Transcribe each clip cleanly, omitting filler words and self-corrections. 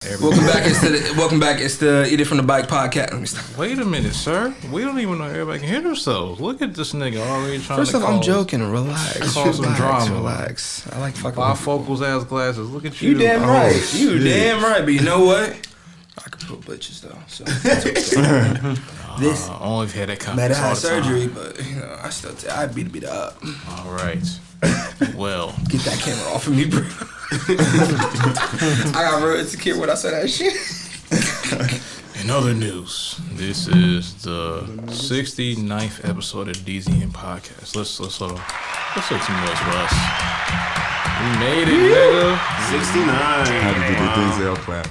Welcome back. It's the Eat It From The Bike podcast. Let me stop. Wait a minute, sir. We don't even know everybody can hear themselves. Look at this nigga already trying First to off, I'm joking. Relax. Cause some drama. Relax. I like fucking bifocals ass glasses. Look at you. You damn right. You damn right. But you know what? I can pull bitches though. So this only if you had that confidence. Might have had surgery, but you know, I beat it up. All right. Well, get that camera off of me, bro. I got real insecure when I said that shit. In other news, this is the 69th episode of the DZN Podcast. Let's make some noise for us. We made it, nigga. 69. Had to do the Denzel clap.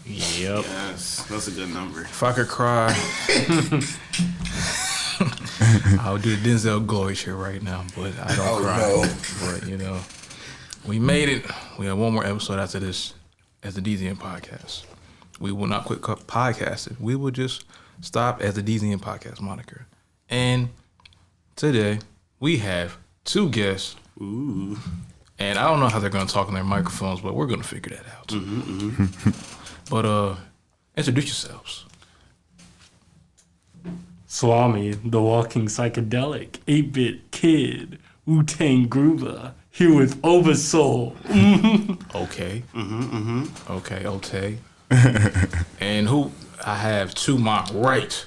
Yep. Yes, that's a good number. If I could cry, I would do the Denzel glory shit right now, but I don't cry. No. But, you know, we made it. We have one more episode after this as the DZN Podcast. We will not quit podcasting. We will just stop as the DZN Podcast moniker. And today, we have two guests. Ooh. And I don't know how they're going to talk on their microphones, but we're going to figure that out. But introduce yourselves. Swami, the walking psychedelic, 8-bit kid, Wu-Tang Groover, here with Oversoul. Okay. Okay. And who I have to my right.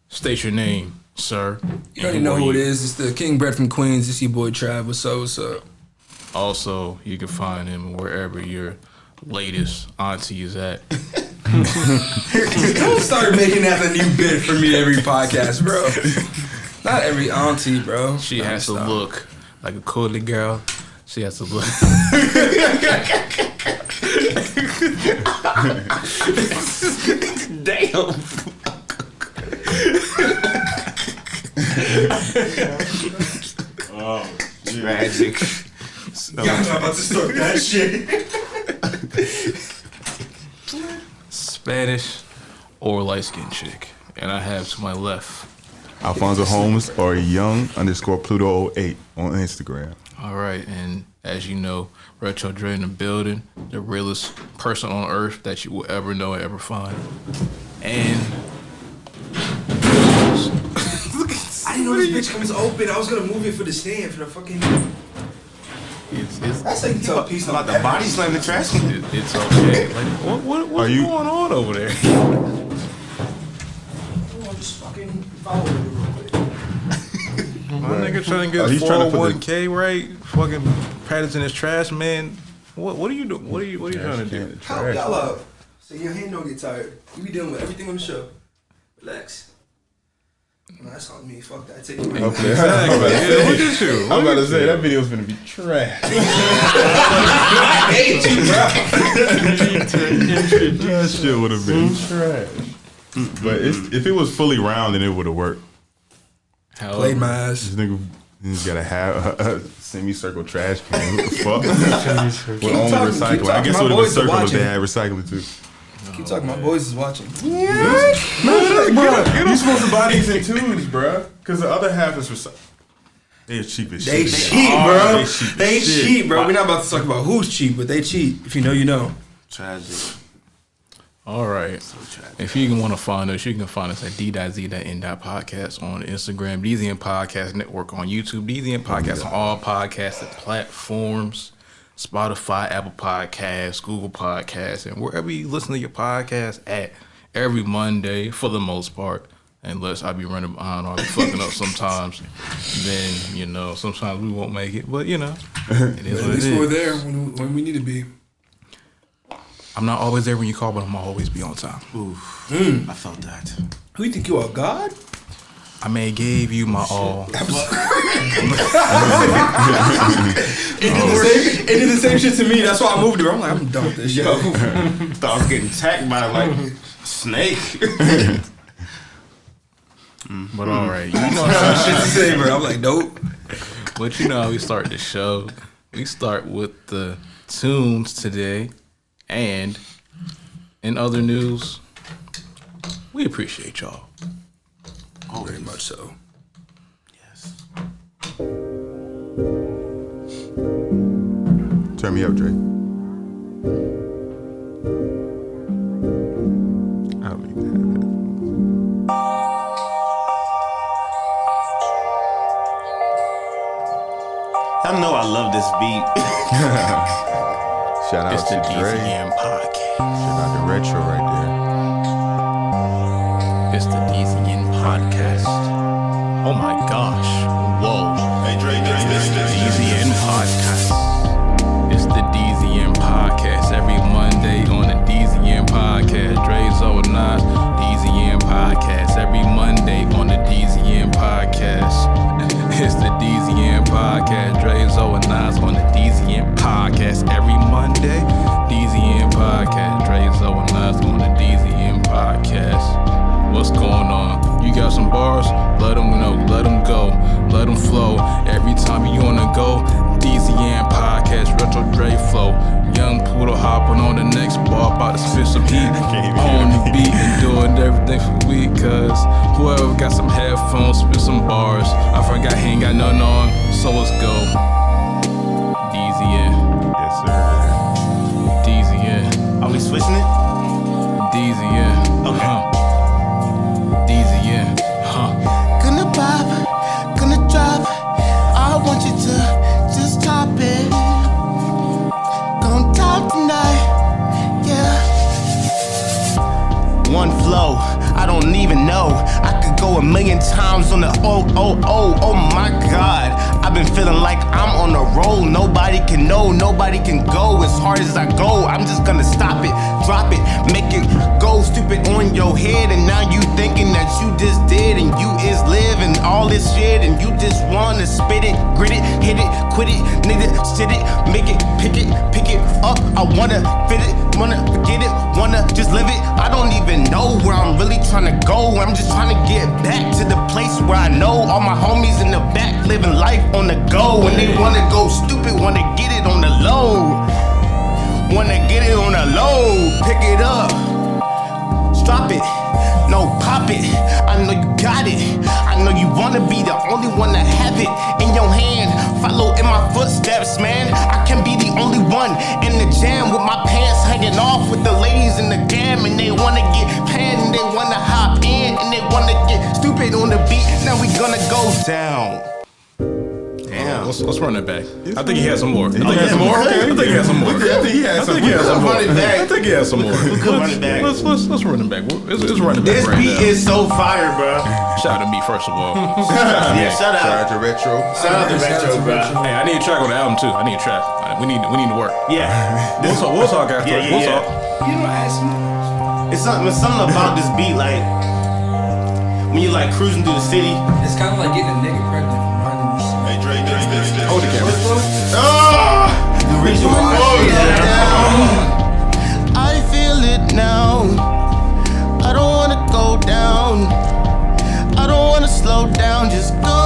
State your name, sir. You already know who it is. It's the King Brett from Queens. It's your boy Trav. What's up? Also, you can find him wherever your latest auntie is at. Don't start making that a new bit for me every podcast, bro. Not every auntie, bro. She has to look like a coolly girl. She has to look. Damn. Oh, magic. Y'all not about to start that shit. Spanish or light-skinned chick. And I have to my left Alfonso Holmes or young_Pluto08 on Instagram. All right, and as you know, Retro Dre in the building, the realest person on earth that you will ever know and ever find. And I didn't know this bitch comes open. I was gonna move it for the stand for the fucking. That's like you tell a piece about the body slam the trash can. It's okay. Like what's going on over there? Just fucking follow me real quick. My nigga trying to get his 401k right. Fucking Patterson his trash man. What are you doing? What are you trying to do? Help y'all up so your hand don't get tired. You be dealing with everything on the show. Relax. No, that's on me. Fuck that. Take it away. Okay. Exactly. Yeah, look at you. I'm about to say that video's gonna be trash. I hate you, bro. That shit would have been trash. But if it was fully round, then it would have worked. Played my ass. This nigga he's gotta have a semicircle trash can. What the fuck? With only recycling. I guess it would have been circle if they had recycling too. Keep talking. My boys is watching. Bro, you supposed to buy these in twos, bro. Because the other half is recycled. They cheap as shit. They cheap, bro. They cheap, bro. We're not about to talk about who's cheap, but they cheap. If you know, you know. Tragic. All right. So tragic. If you want to find us, you can find us at d.z.n.podcast on Instagram, DZN Podcast Network on YouTube, DZN Podcast on all podcasting platforms, Spotify, Apple Podcasts, Google Podcasts, and wherever you listen to your podcast at every Monday for the most part. Unless I be running behind or I be fucking up sometimes, then, you know, sometimes we won't make it. But, you know, it is what it is. At least we're there when we need to be. I'm not always there when you call, but I'm always be on time. Oof. I felt that. Who you think you are, God? I may gave you my all. It did the same shit to me. That's why I moved here. I'm like, I'm done with this, yo. Thought I was getting attacked by like snake. But all right, you know Shit to say, bro. I'm like, nope. But you know how we start the show. We start with the tunes today. And in other news, we appreciate y'all. Oh, very much so. Yes. Turn me up, Dre. know I love this beat. Shout out It's the to Dre. DZN Podcast. Shout out to Retro right It's the DZN Podcast. Oh my gosh. Whoa. Hey, Dre. DZN Podcast. It's the DZN Podcast. Every Monday on the DZN Podcast. Drezo and Nas, DZN Podcast. Every Monday on the DZN Podcast. It's the DZN Podcast. Drezo and Nas on the DZN Podcast. Every Monday, DZN Podcast. Drezo and Nas on the DZN Podcast. What's going on? You got some bars? Let them know. Let them go. Let them flow. Every time you wanna go, DZN Podcast, Retro Dre Flow. Young Poodle hopping on the next bar, about to spit some heat on the beat and doing everything for we. Cause whoever got some headphones, spit some bars. I forgot he ain't got nothing on, so let's go. DZN, there. Yes, sir. DZN, Are we switching it? DZN, Okay. DZN, Gonna pop, gonna drop. I want you to just top it. Gonna top tonight, yeah. One flow, I don't even know. I could go a million times on the oh my God. I've been feeling like I'm on a roll. Nobody can know, nobody can go as hard as I go. I'm just gonna stop it, drop it, make it go stupid on your head. And now you thinking that you just did and you is living all this shit. And you just wanna spit it, grit it, hit it, quit it, nigga, shit it, make it, pick it up. I wanna fit it, wanna forget it, wanna just live it. I don't even know where I'm really trying to go. I'm just trying to get back to the place where I know all my homies in the back living life on the go. And they wanna go stupid, wanna get it on the low. Wanna get it on the low. Pick it up, drop it, no pop it. I know you got it. I know you wanna be the only one to have it in your hand. Follow in my footsteps, man. I can be the only one in the jam with my pants hanging off with the ladies in the gam. And they wanna get pan, and they wanna hop in, and they wanna get stupid on the beat. Now we gonna go down. Damn. let's run it back. I think he has some more. I think he yeah, has some more. okay. I think he has some more. I think he has some I think he has some more. Run it back. I think he has some more. could run it back. Let's run it back. Let's run it back This right beat now. is so fire, bro. Shout out to me first of all. Yeah, shout Shout out. out to Retro. Shout out to Retro, bro. Hey, I need a track on the album too. I need a track. We need to work. Yeah. We'll talk after. Yeah, yeah, We'll yeah. talk. You don't ask me. It's something about this beat, like when you like cruising through the city. It's kind of like getting a nigga pregnant from riding this. Hey, Dre. Hold the camera. The reason why I feel it now. I don't wanna go down. I don't wanna slow down. Just go,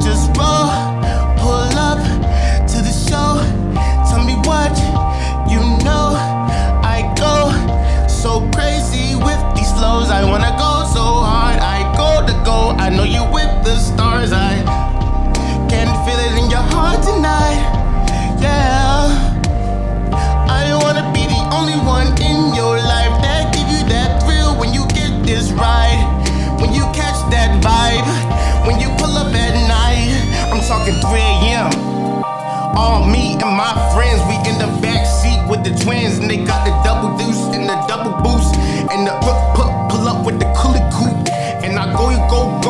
just roll, pull up to the show. Tell me what you know. I go so crazy with these flows. I wanna go so hard. I go to go. I know you with the stars. I can feel it in your heart tonight. Yeah. I wanna be the only one in your life that give you that thrill when you get this ride. When you catch that vibe. When you pull up at night. I'm talking 3 a.m. All me and my friends, we in the back seat with the twins. And they got the double deuce and the double boost. And the pull up with the coolie coupe. And I go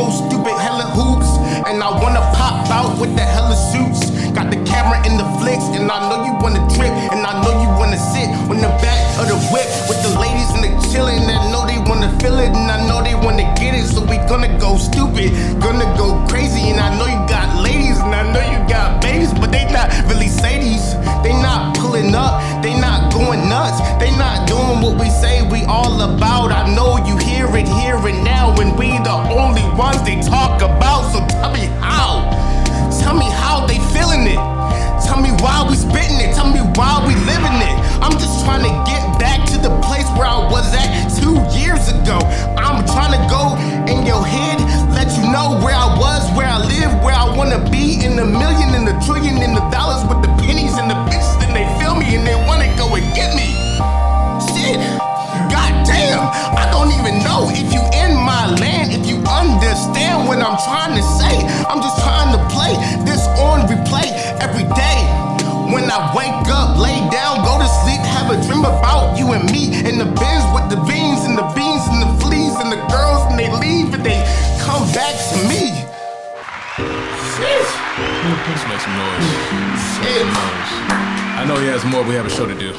stupid hella hoops. And I wanna pop out with the hella suits. Got the camera in the flicks. And I know you wanna trip. And I know you wanna sit on the back of the whip with the ladies and the chillin'. And I know they wanna feel it. And I know they wanna get it. So we gonna go stupid, gonna go crazy. And I know you got ladies. And I know you got babies. But they not really Sadies. They not pulling up. They not going nuts. They not doing what we say we all about. I know you hear it here and now. And we the only ones they talk about. So tell me how. Tell me how they feeling it. Tell me why we spitting it. Tell me why we living it. I'm just trying to get back to the place where I was at 2 years ago. I'm trying to go in your head, let you know where I was, where I live, where I wanna be in the million and the trillion and the dollars with the pennies and the bitches. And they feel me and they wanna go and get me. Shit. God damn. I don't even know if you in my land, if you understand what I'm trying to say. I'm just trying to play this on replay. about you and me and the Benz with the beans and the beans and the fleas and the girls and they leave and they come back to me. Let's make some noise. I know he has more, but we have a show to do.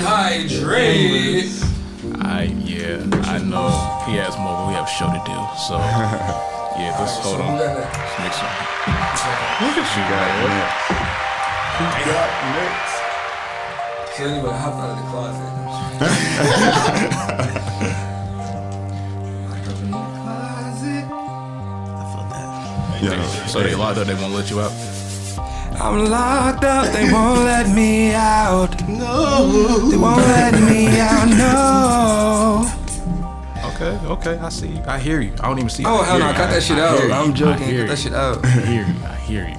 Hydrate. I know he has more, but we have a show to do. So, yeah, let's hold on. Let's make some. Look at you guys. Who got next? So anyway, I hopped out of the closet. Yeah. So they locked up, they won't let you out? I'm locked up, they won't let me out. No. They won't let me out, no. Okay, I see you. I hear you. I don't even see you. Oh, hell no, cut that shit out. I'm joking. Cut that shit out. I hear you.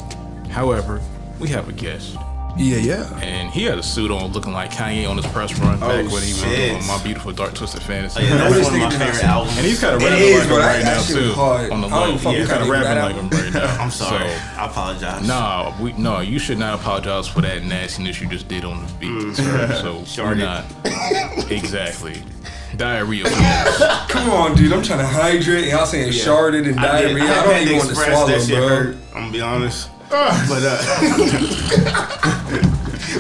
However, we have a guest. Yeah. And he had a suit on looking like Kanye on his press run back when he was doing My Beautiful Dark Twisted Fantasy. Yeah, that's one of my favorite albums. And he's kind of rapping like him right now shit too. hard. On the I don't low, fuck he's with kind of Kanye with rapping that like him right now. I'm sorry. So, I apologize. no, you should not apologize for that nastiness you just did on the beat, sir. So we're not exactly diarrhea. Come on, dude. I'm trying to hydrate. Y'all saying sharded and diarrhea. I don't even want to swallow, that shit bro. hurt, I'm gonna be honest. But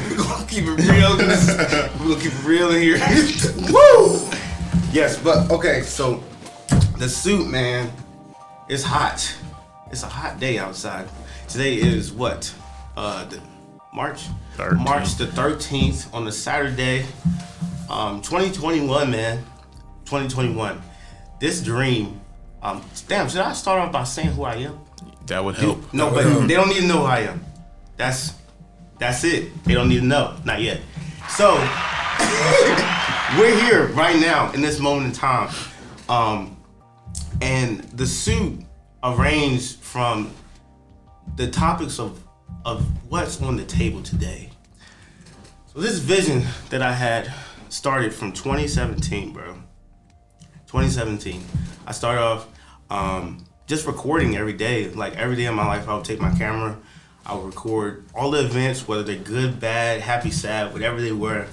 we're gonna keep it real. We're gonna keep it real in here. Woo! Yes, but okay, so the suit, man, it's hot. It's a hot day outside. Today is what? March 13th. March the 13th on a Saturday. 2021, man. 2021. This dream. Damn, should I start off by saying who I am? That would help. No, but they don't need to know who I am. That's it. They don't need to know. Not yet. So we're here right now in this moment in time. And the suit arranged from the topics of what's on the table today. So this vision that I had started from 2017, bro. 2017. I started off just recording every day. Like every day of my life, I would take my camera. I would record all the events, whether they're good, bad, happy, sad, whatever they were.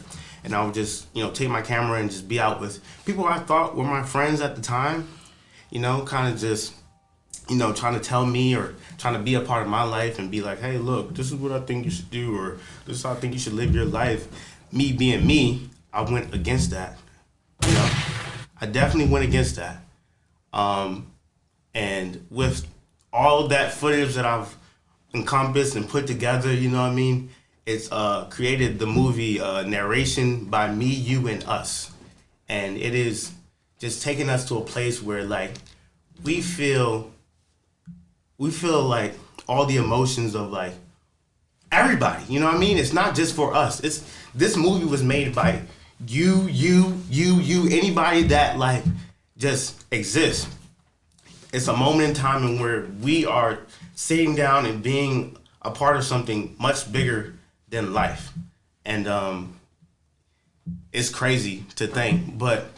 And I would just, take my camera and just be out with people I thought were my friends at the time. Kind of just, trying to tell me or trying to be a part of my life and be like, hey, look, this is what I think you should do, or this is how I think you should live your life. Me being me, I went against that. I definitely went against that. And with all that footage that I've encompassed and put together, it's created the movie Narration by Me, You, and Us. And it is just taking us to a place where like we feel like all the emotions of like everybody, It's not just for us. This movie was made by you, anybody that like just exists. It's a moment in time in where we are sitting down and being a part of something much bigger than life. And it's crazy to think, but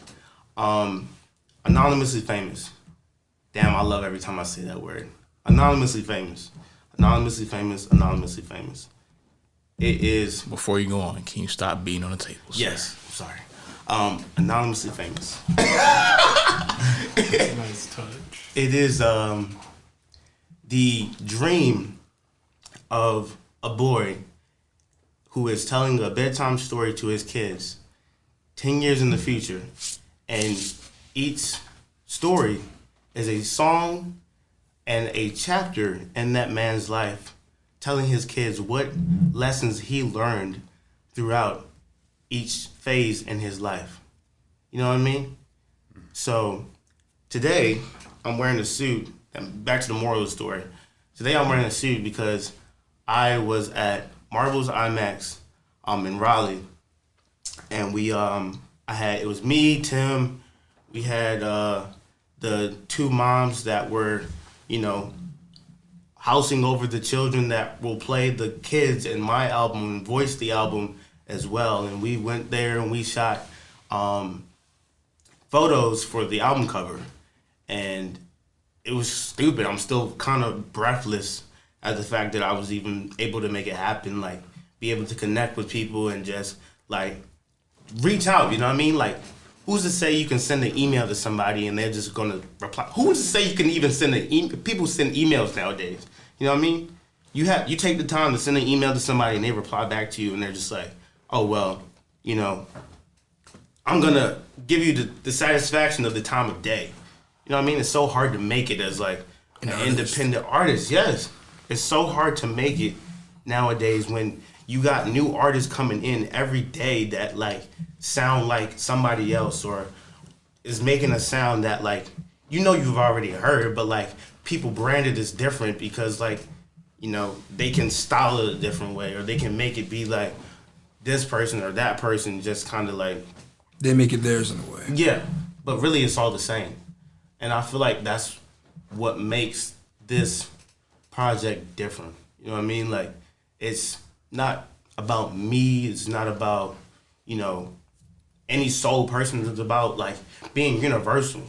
anonymously famous. Damn, I love every time I say that word. Anonymously famous. Anonymously famous, anonymously famous. It is... Before you go on, can you stop beating on the table, sir? Yes, I'm sorry. Anonymously famous. Nice touch. It is the dream of a boy who is telling a bedtime story to his kids 10 years in the future. And each story is a song and a chapter in that man's life, telling his kids what lessons he learned throughout each phase in his life. You know what I mean? So today, I'm wearing a suit. And back to the moral of the story. Today, I'm wearing a suit because I was at Marvel's IMAX in Raleigh. And it was me, Tim. We had the two moms that were, housing over the children that will play the kids in my album and voice the album as well. And we went there and we shot photos for the album cover. And it was stupid. I'm still kind of breathless at the fact that I was even able to make it happen, like be able to connect with people and just like reach out. You know what I mean? Like, who's to say you can send an email to somebody and they're just gonna reply? Who's to say you can even send an email? People send emails nowadays. You know what I mean? You take the time to send an email to somebody and they reply back to you and they're just like, oh well, you know, I'm gonna give you the satisfaction of the time of day. You know what I mean? It's so hard to make it as like an independent artist. Yes, it's so hard to make it nowadays when you got new artists coming in every day that like sound like somebody else or is making a sound that like you know you've already heard, but like people brand it as different because like, you know, they can style it a different way or they can make it be like this person or that person, just kind of like they make it theirs in a way. Yeah, but really it's all the same. And I feel like that's what makes this project different. You know what I mean? Like, it's not about me. It's not about, you know, any sole person. It's about, like, being universal.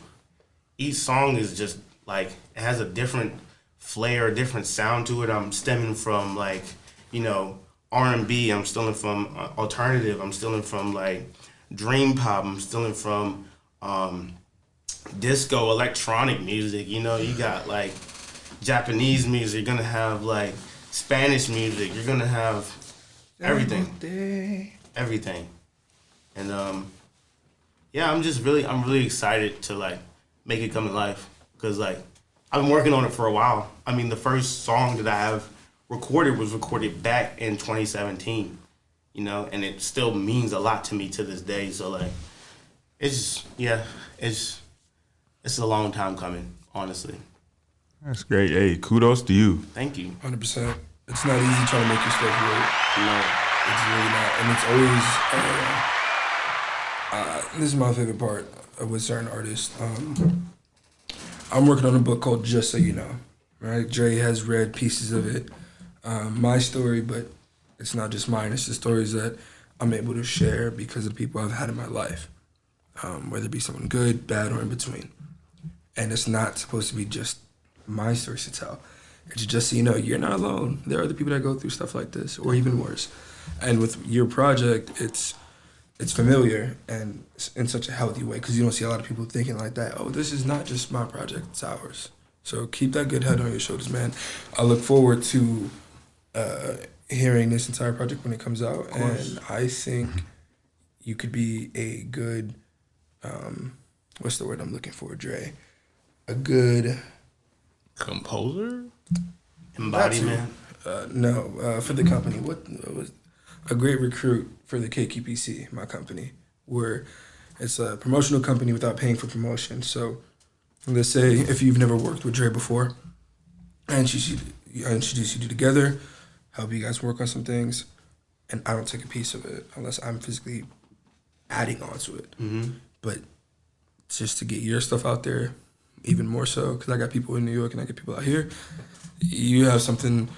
Each song is just, like, it has a different flair, a different sound to it. I'm stemming from, like, you know, R&B. I'm stealing from alternative. I'm stealing from, like, dream pop. I'm stealing from disco, electronic music. You know, you got like Japanese music. You're gonna have like Spanish music. You're gonna have everything. Everything. And yeah, I'm really excited to like make it come to life because like I've been working on it for a while. I mean, the first song that I have recorded was recorded back in 2017. You know, and it still means a lot to me to this day. So like, it's a long time coming, honestly. That's great. Hey, kudos to you. Thank you. 100%. It's not easy trying to make your stuff work. No, It's really not. And it's always, this is my favorite part with certain artists. I'm working on a book called Just So You Know, right? Dre has read pieces of it, my story, but it's not just mine. It's the stories that I'm able to share because of the people I've had in my life, whether it be someone good, bad, or in between. And it's not supposed to be just my stories to tell. It's just so you know, you're not alone. There are other people that go through stuff like this, or even worse. And with your project, it's familiar and in such a healthy way because you don't see a lot of people thinking like that. Oh, this is not just my project; it's ours. So keep that good head on your shoulders, man. I look forward to hearing this entire project when it comes out, and I think you could be a good, what's the word I'm looking for, Dre? A good composer? Embodiment? No, for the company. What was a great recruit for the KCWP, my company, where it's a promotional company without paying for promotion. So let's say if you've never worked with Dre before, and introduce you two together, help you guys work on some things, and I don't take a piece of it unless I'm physically adding on to it. Mm-hmm. But just to get your stuff out there, even more so, because I got people in New York and I get people out here, you have something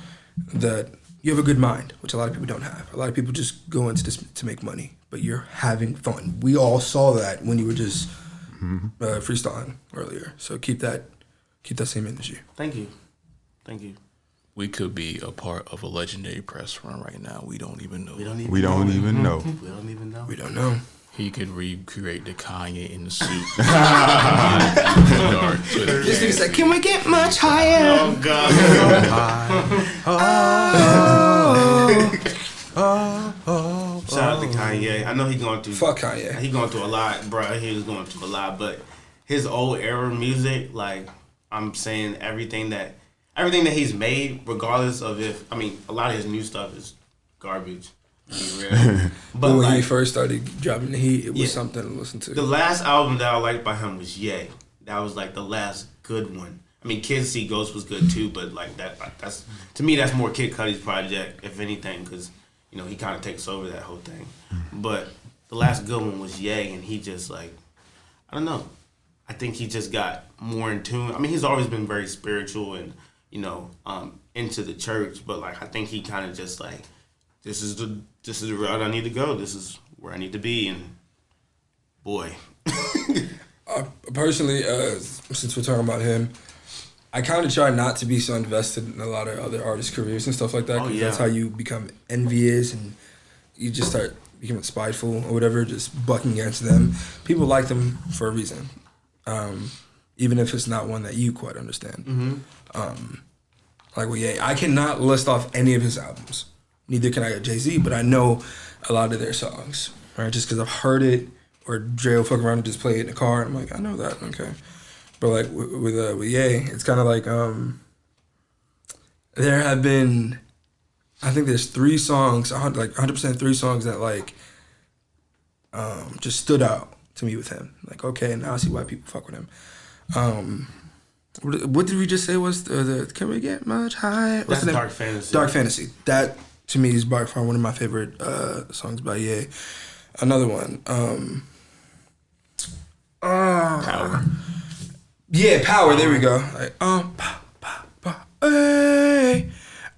that, you have a good mind, which a lot of people don't have. A lot of people just go into this to make money, but you're having fun. We all saw that when you were just freestyling earlier. So keep that same energy. Thank you. We could be a part of a legendary press run right now. We don't even know. We don't even know. We don't know. He could recreate the Kanye in the suit. This nigga said, "Can we get much higher?" Oh God. Shout out to Kanye. I know he's going through. Fuck Kanye. He going through a lot, bro. He was going through a lot, but his old era music, like I'm saying, everything that he's made, regardless of a lot of his new stuff is garbage. But when he first started dropping the heat, it was something to listen to. The last album that I liked by him was Ye. That was like the last good one. I mean, Kids See Ghosts was good too, but like that's to me that's more Kid Cudi's project, if anything, because you know he kind of takes over that whole thing. But the last good one was Ye, and he just like, I don't know. I think he just got more in tune. I mean, he's always been very spiritual and into the church, but like I think he kind of just like, this is the route I need to go. This is where I need to be, and boy. Personally, since we're talking about him, I kind of try not to be so invested in a lot of other artists' careers and stuff like that. Because that's how you become envious and you just start becoming spiteful or whatever, just bucking against them. People like them for a reason, even if it's not one that you quite understand. Like, well, yeah, I cannot list off any of his albums. Neither can I get Jay-Z, but I know a lot of their songs, right? Just because I've heard it, or Dre will fuck around and just play it in the car. And I'm like, I know that, okay. But like with Ye, it's kind of like there have been, I think there's 3 songs, like 100% 3 songs that like just stood out to me with him. Like, okay, now I see why people fuck with him. What did we just say was the Can We Get Much Higher? That's Dark Fantasy. Dark Fantasy. That to me is by far one of my favorite songs by Ye. Another one. Power. Yeah, Power. There we go. Like hey.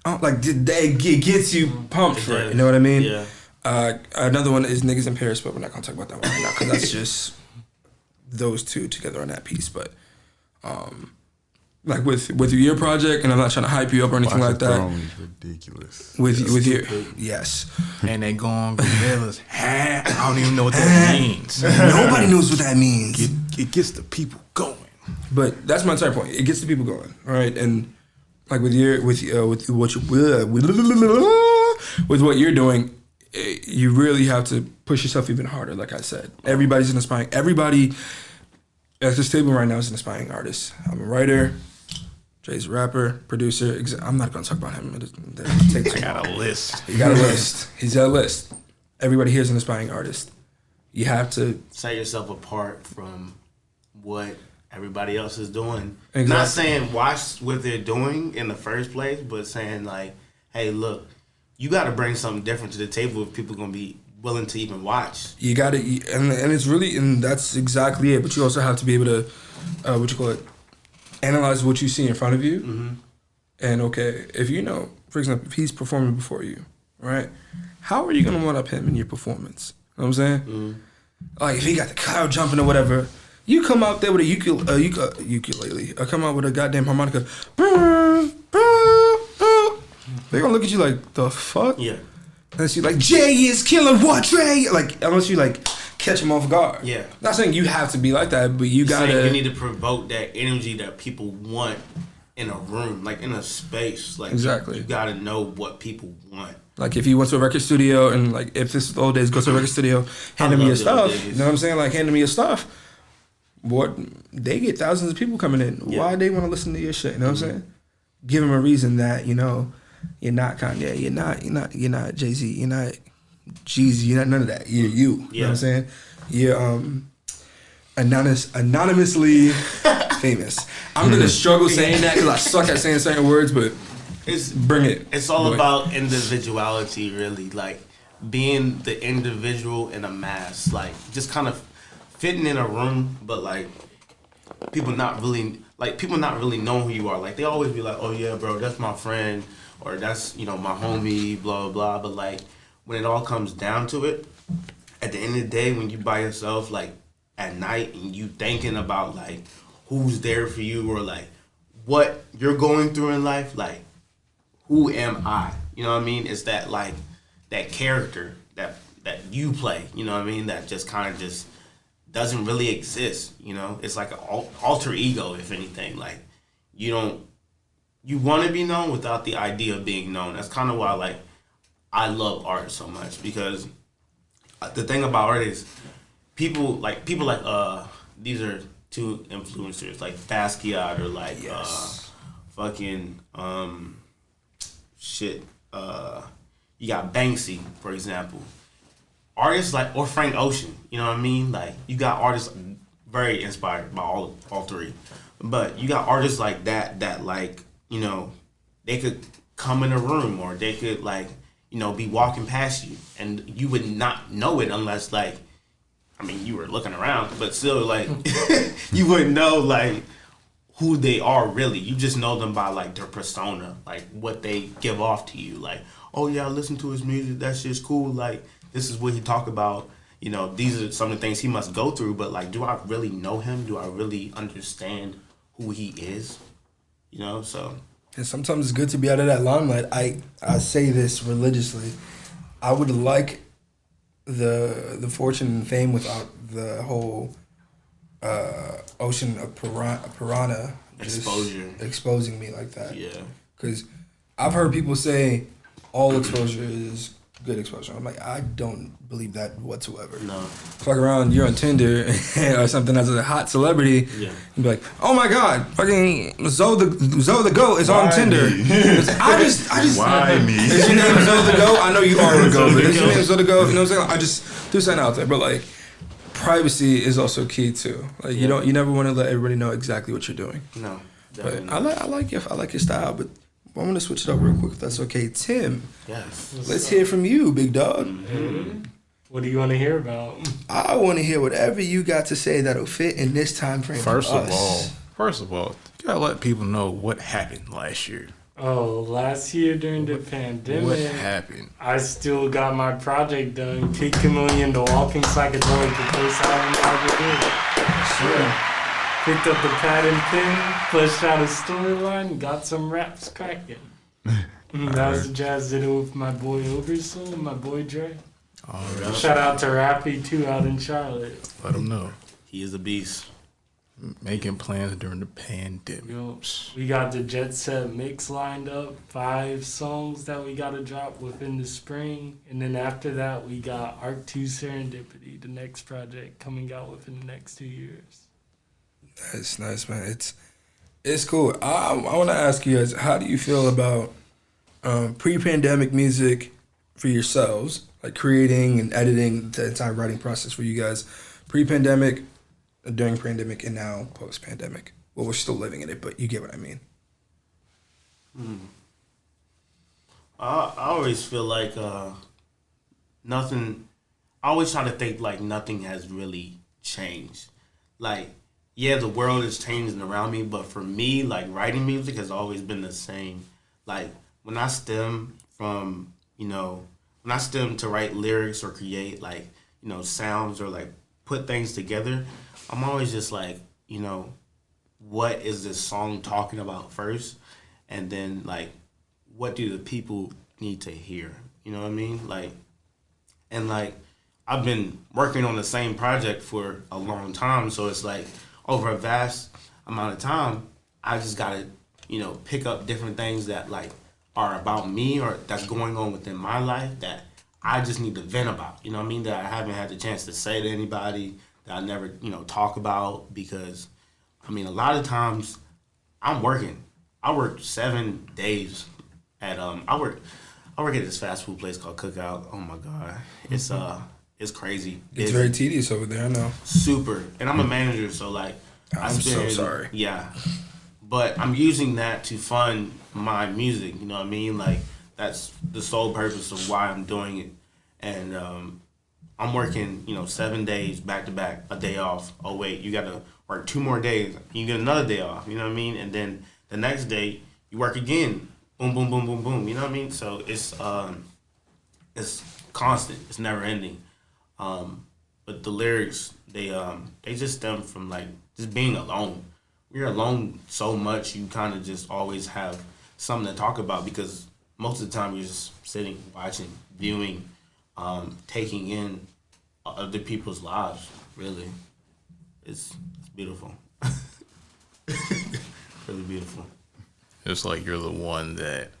Like it gets you pumped for it. You know what I mean? Yeah. Another one is Niggas in Paris, but we're not gonna talk about that one right now because that's just those two together on that piece. But like with your project, and I'm not trying to hype you up or anything like that. Is ridiculous. With your yes, And they go on gorillas. I don't even know what that means. nobody knows what that means. It gets the people going. But that's my entire point. It gets the people going, all right? And like with what you're doing, you really have to push yourself even harder. Like I said, everybody's an aspiring. Everybody at this table right now is an aspiring artist. I'm a writer. Jay's a rapper, producer. I'm not gonna talk about him. I got a list. He got a list. He's got a list. Everybody here is an aspiring artist. You have to set yourself apart from what everybody else is doing. Exactly. Not saying watch what they're doing in the first place, but saying like, hey, look, you got to bring something different to the table if people are gonna be willing to even watch. You got to, and it's really, and that's exactly it. But you also have to be able to, analyze what you see in front of you. Mm-hmm. And okay, if you know, for example, if he's performing before you, right? How are you gonna one up him in your performance? You know what I'm saying? Mm-hmm. Like if he got the crowd jumping or whatever, you come out there with a ukulele, or come out with a goddamn harmonica. They're gonna look at you like, the fuck? Yeah. Unless you like, Jay is killing what, Trey? Like, unless you like catch him off guard. Yeah. Not saying you have to be like that, but you gotta. You need to provoke that energy that people want in a room, like in a space. Like exactly. You gotta know what people want. Like if you went to a record studio and like if this is the old days, go to a record studio, hand me your stuff. You know what I'm saying? Like hand me your stuff. What they get thousands of people coming in. Yeah. Why they want to listen to your shit? You know what I'm saying? Give them a reason that you're not Kanye, you're not Jay-Z, you're not Jeezy, you're not none of that. You're you. You know what I'm saying? You're anonymously famous. I'm gonna struggle saying that because I suck at saying certain words, but bring it. It's all about individuality, really. Like being the individual in a mass, like just kind of fitting in a room, but like people not really knowing who you are. Like they always be like, oh yeah, bro, that's my friend, or that's my homie, blah blah blah. But like when it all comes down to it, at the end of the day, when you by yourself, like at night, and you thinking about like who's there for you or like what you're going through in life, like who am I? You know what I mean? It's that like that character that you play. You know what I mean? That just kind of just doesn't really exist. It's like an alter ego, if anything. Like you want to be known without the idea of being known. That's kind of why like I love art so much, because the thing about art is people like these are two influencers like Basquiat or like you got Banksy, for example. Artists like, or Frank Ocean, you know what I mean? Like you got artists very inspired by all three, but you got artists like that like they could come in a room, or they could like be walking past you and you would not know it unless like you were looking around, but still like you wouldn't know like who they are really. You just know them by like their persona, like what they give off to you. Like, oh yeah, I listen to his music, that's just cool. Like this is what he talk about. These are some of the things he must go through. But like, do I really know him? Do I really understand who he is? So. And sometimes it's good to be out of that limelight. I say this religiously. I would like the fortune and fame without the whole ocean of piranha Exposure. exposing me like that. Yeah. Because I've heard people say all exposure is good exposure. I'm like, I don't believe that whatsoever. No. Fuck around, you're on Tinder or something as a hot celebrity. Yeah. And be like, oh my God, fucking Zoe the Goat is on Tinder. I just Why me? Is your name Zoe the Goat? I know you are a goat, but is your name Zoe the Goat? You know what I'm saying? I just threw something out there, but like, privacy is also key too. Like you never want to let everybody know exactly what you're doing. No. But I like your style. But I'm gonna switch it up real quick if that's okay. Tim, Yes. let's hear from you, big dog. Mm-hmm. What do you want to hear about? I want to hear whatever you got to say that'll fit in this time frame. First of all, you gotta let people know what happened last year. Oh, last year during the pandemic, What happened? I still got my project done. Kid Chameleon, The Walking Psychedelic, the first album I ever did. Sure. Picked up the pad and pen, fleshed out a storyline, got some raps cracking. That was the jazz did it with my boy Oversoul, my boy Dre. Right. Shout out to Rappy too out in Charlotte. Let them know. He is a beast. Making plans during the pandemic. Yo, we got the Jet Set mix lined up, 5 songs that we got to drop within the spring. And then after that, we got Arc 2 Serendipity, the next project coming out within the next 2 years. That's nice, man. It's cool. I want to ask you guys, how do you feel about pre-pandemic music for yourselves, like creating and editing the entire writing process for you guys, pre-pandemic, during pandemic, and now post-pandemic? Well, we're still living in it, but you get what I mean. I always feel like nothing. I always try to think like nothing has really changed. Like, yeah, the world is changing around me, but for me, like writing music has always been the same. Like when I stem from, when I stem to write lyrics or create like, sounds or like put things together, I'm always just like, what is this song talking about first? And then like, what do the people need to hear? You know what I mean? Like, and like, I've been working on the same project for a long time. So it's like over a vast amount of time, I just got to, pick up different things that like are about me or that's going on within my life that I just need to vent about, you know what I mean? That I haven't had the chance to say to anybody, that I never, talk about, because a lot of times I'm working. I work 7 days at I work at this fast food place called Cookout. Oh my God. It's crazy. It's very tedious over there, I know. Super. And I'm a manager, so like I'm so sorry. Yeah. But I'm using that to fund my music, you know what I mean? Like that's the sole purpose of why I'm doing it. And I'm working, 7 days back to back, a day off. Oh wait, you gotta work 2 more days. You get another day off, you know what I mean? And then the next day you work again. Boom, boom, boom, boom, boom. You know what I mean? So it's constant. It's never ending. But the lyrics, they just stem from like just being alone. You're alone so much, you kind of just always have something to talk about because most of the time you're just sitting, watching, viewing, taking in other people's lives. Really, it's beautiful. Really beautiful. It's like you're the one that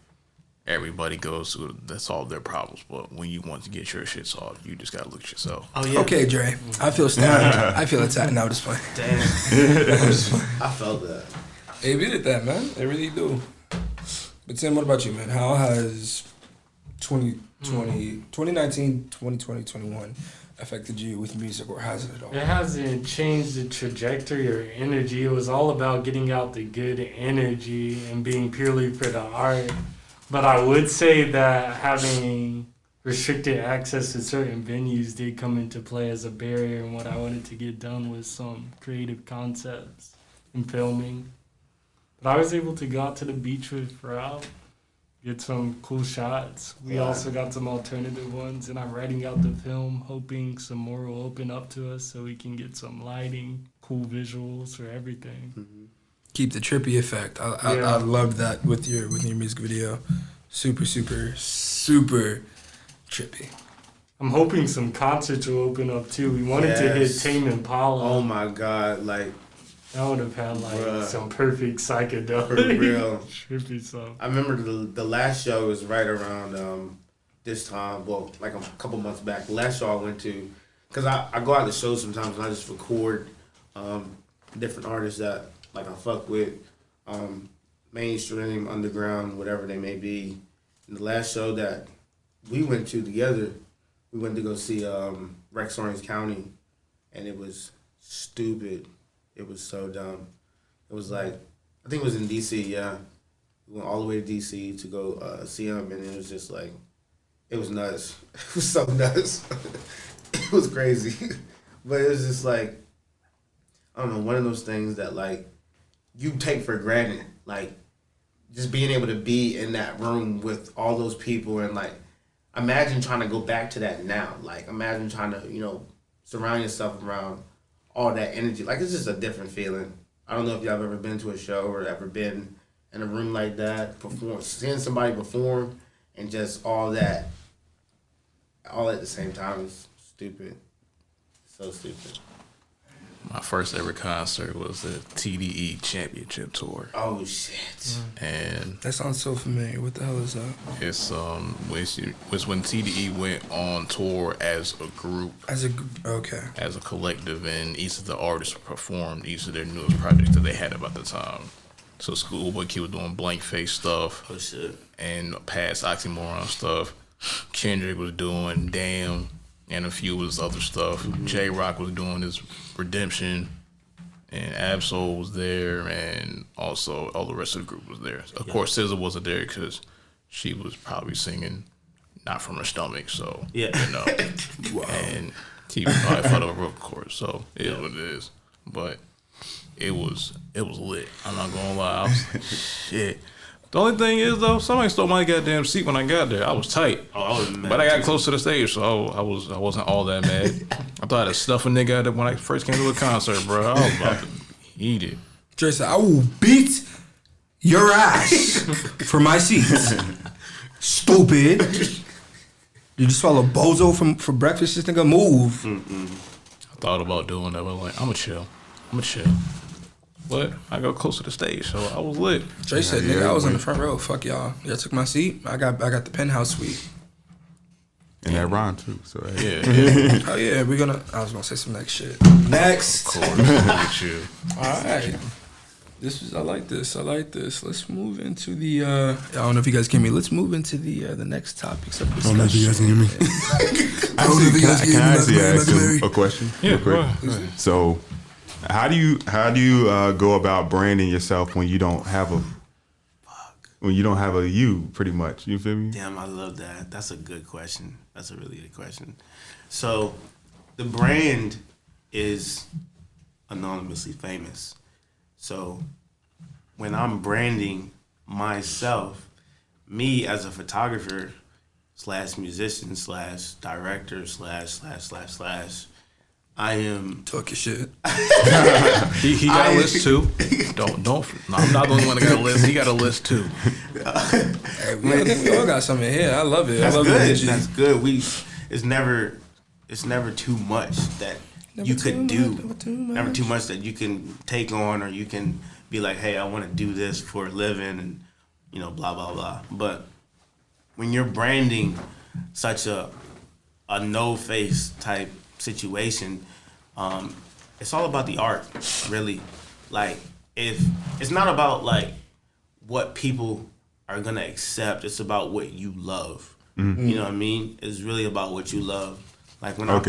everybody goes to to solve their problems, but when you want to get your shit solved, you just gotta look at yourself. Oh yeah. Okay, Dre. I feel stabbed. I feel attacked. No, just playing. Damn. I felt that. They beat it that, man. They really do. But Tim, what about you, man? How has 2019, 2020, 2021 affected you with music, or has it at all? It hasn't changed the trajectory or energy. It was all about getting out the good energy and being purely for the art. But I would say that having restricted access to certain venues did come into play as a barrier in what I wanted to get done with some creative concepts and filming. But I was able to go out to the beach with Rob, get some cool shots. We also got some alternative ones, and I'm writing out the film, hoping some more will open up to us so we can get some lighting, cool visuals for everything. Mm-hmm. Keep the trippy effect. I love that with your music video. Super, super, super trippy. I'm hoping some concerts will open up too. We wanted to hit Tame Impala. Oh my God, like that would have had like some perfect psychedelic, for real trippy stuff. I remember the last show was right around this time. Well, like a couple months back. The last show I went to, because I go out to shows sometimes and I just record different artists that like I fuck with, mainstream, underground, whatever they may be. And the last show that we went to together, we went to go see Rex Orange County, and it was stupid. It was so dumb. It was like, I think it was in D.C., yeah. We went all the way to D.C. to go see him, and it was just like, it was nuts. It was so nuts. It was crazy. But it was just like, I don't know, one of those things that like, you take for granted. Like, just being able to be in that room with all those people and like, imagine trying to go back to that now. Like, imagine trying to, you know, surround yourself around all that energy. Like, it's just a different feeling. I don't know if y'all have ever been to a show or ever been in a room like that, seeing somebody perform and just all that, all at the same time is stupid. So stupid. My first ever concert was the TDE Championship Tour. Oh shit! And that sounds so familiar. What the hell is that? It's was when TDE went on tour as a group, as a collective, and each of the artists performed each of their newest projects that they had about the time. So Schoolboy Q was doing Blank Face stuff. Oh shit! And past Oxymoron stuff. Kendrick was doing Damn. And a few was other stuff. J-Rock was doing his Redemption, and Absol was there, and also all the rest of the group was there. Of course, SZA wasn't there because she was probably singing not from her stomach, so you know. Wow. And he was probably fought over, of course. So it is what it is. But it was lit. I'm not gonna lie. I was like, shit. The only thing is, though, somebody stole my goddamn seat when I got there. I was tight. Oh, I was mad. But I got close to the stage, so I wasn't all that mad. I thought I'd stuff a nigga out there when I first came to a concert, bro. I was about to eat it. Dre said, I will beat your ass for my seats. Stupid. Did you swallow bozo for breakfast? This nigga move. I thought about doing that, but like, I'm going to chill. But I go close to the stage, so I was lit. Dre said, nigga, I was in the front row. Fuck y'all. Y'all took my seat. I got the penthouse suite. And that rhyme too. So yeah. Oh yeah, I was gonna say some next shit. Next. Of course. All right. I like this. Let's move into the I don't know if you guys can hear me. Let's move into the next topics of discussion. I don't know if you guys can hear me. Can I actually ask him a question? Yeah, real quick? So how do you go about branding yourself when you don't have a you, pretty much? You feel me? Damn, I love that. That's a good question. That's a really good question. So the brand is anonymously famous. So when I'm branding myself, me as a photographer / musician / director / I am talking shit. He got a list too. Don't. No, I'm not the only one that got a list. He got a list too. Hey, man, I think we all got something here. I love it. That's I love good. it. That's good. It's never too much that you could do. Never too much that you can take on, or you can be like, hey, I want to do this for a living, and blah blah blah. But when you're branding such a no face type situation, it's all about the art, really. Like, if it's not about like what people are gonna accept, it's about what you love. Mm-hmm. You know what I mean? It's really about what you love. Like when I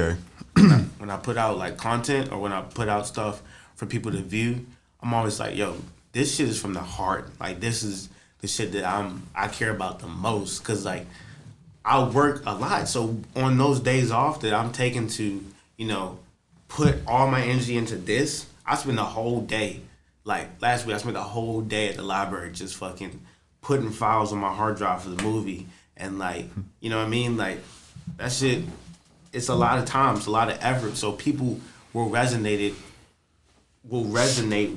put out like content, or when I put out stuff for people to view, I'm always like, yo, this shit is from the heart. Like, this is the shit that I care about the most, cause like I work a lot. So on those days off that I'm taking to, put all my energy into this, I spend the whole day. Like last week, I spent the whole day at the library just fucking putting files on my hard drive for the movie. And like, you know what I mean? Like, that shit, it's a lot of time, it's a lot of effort. So people will resonate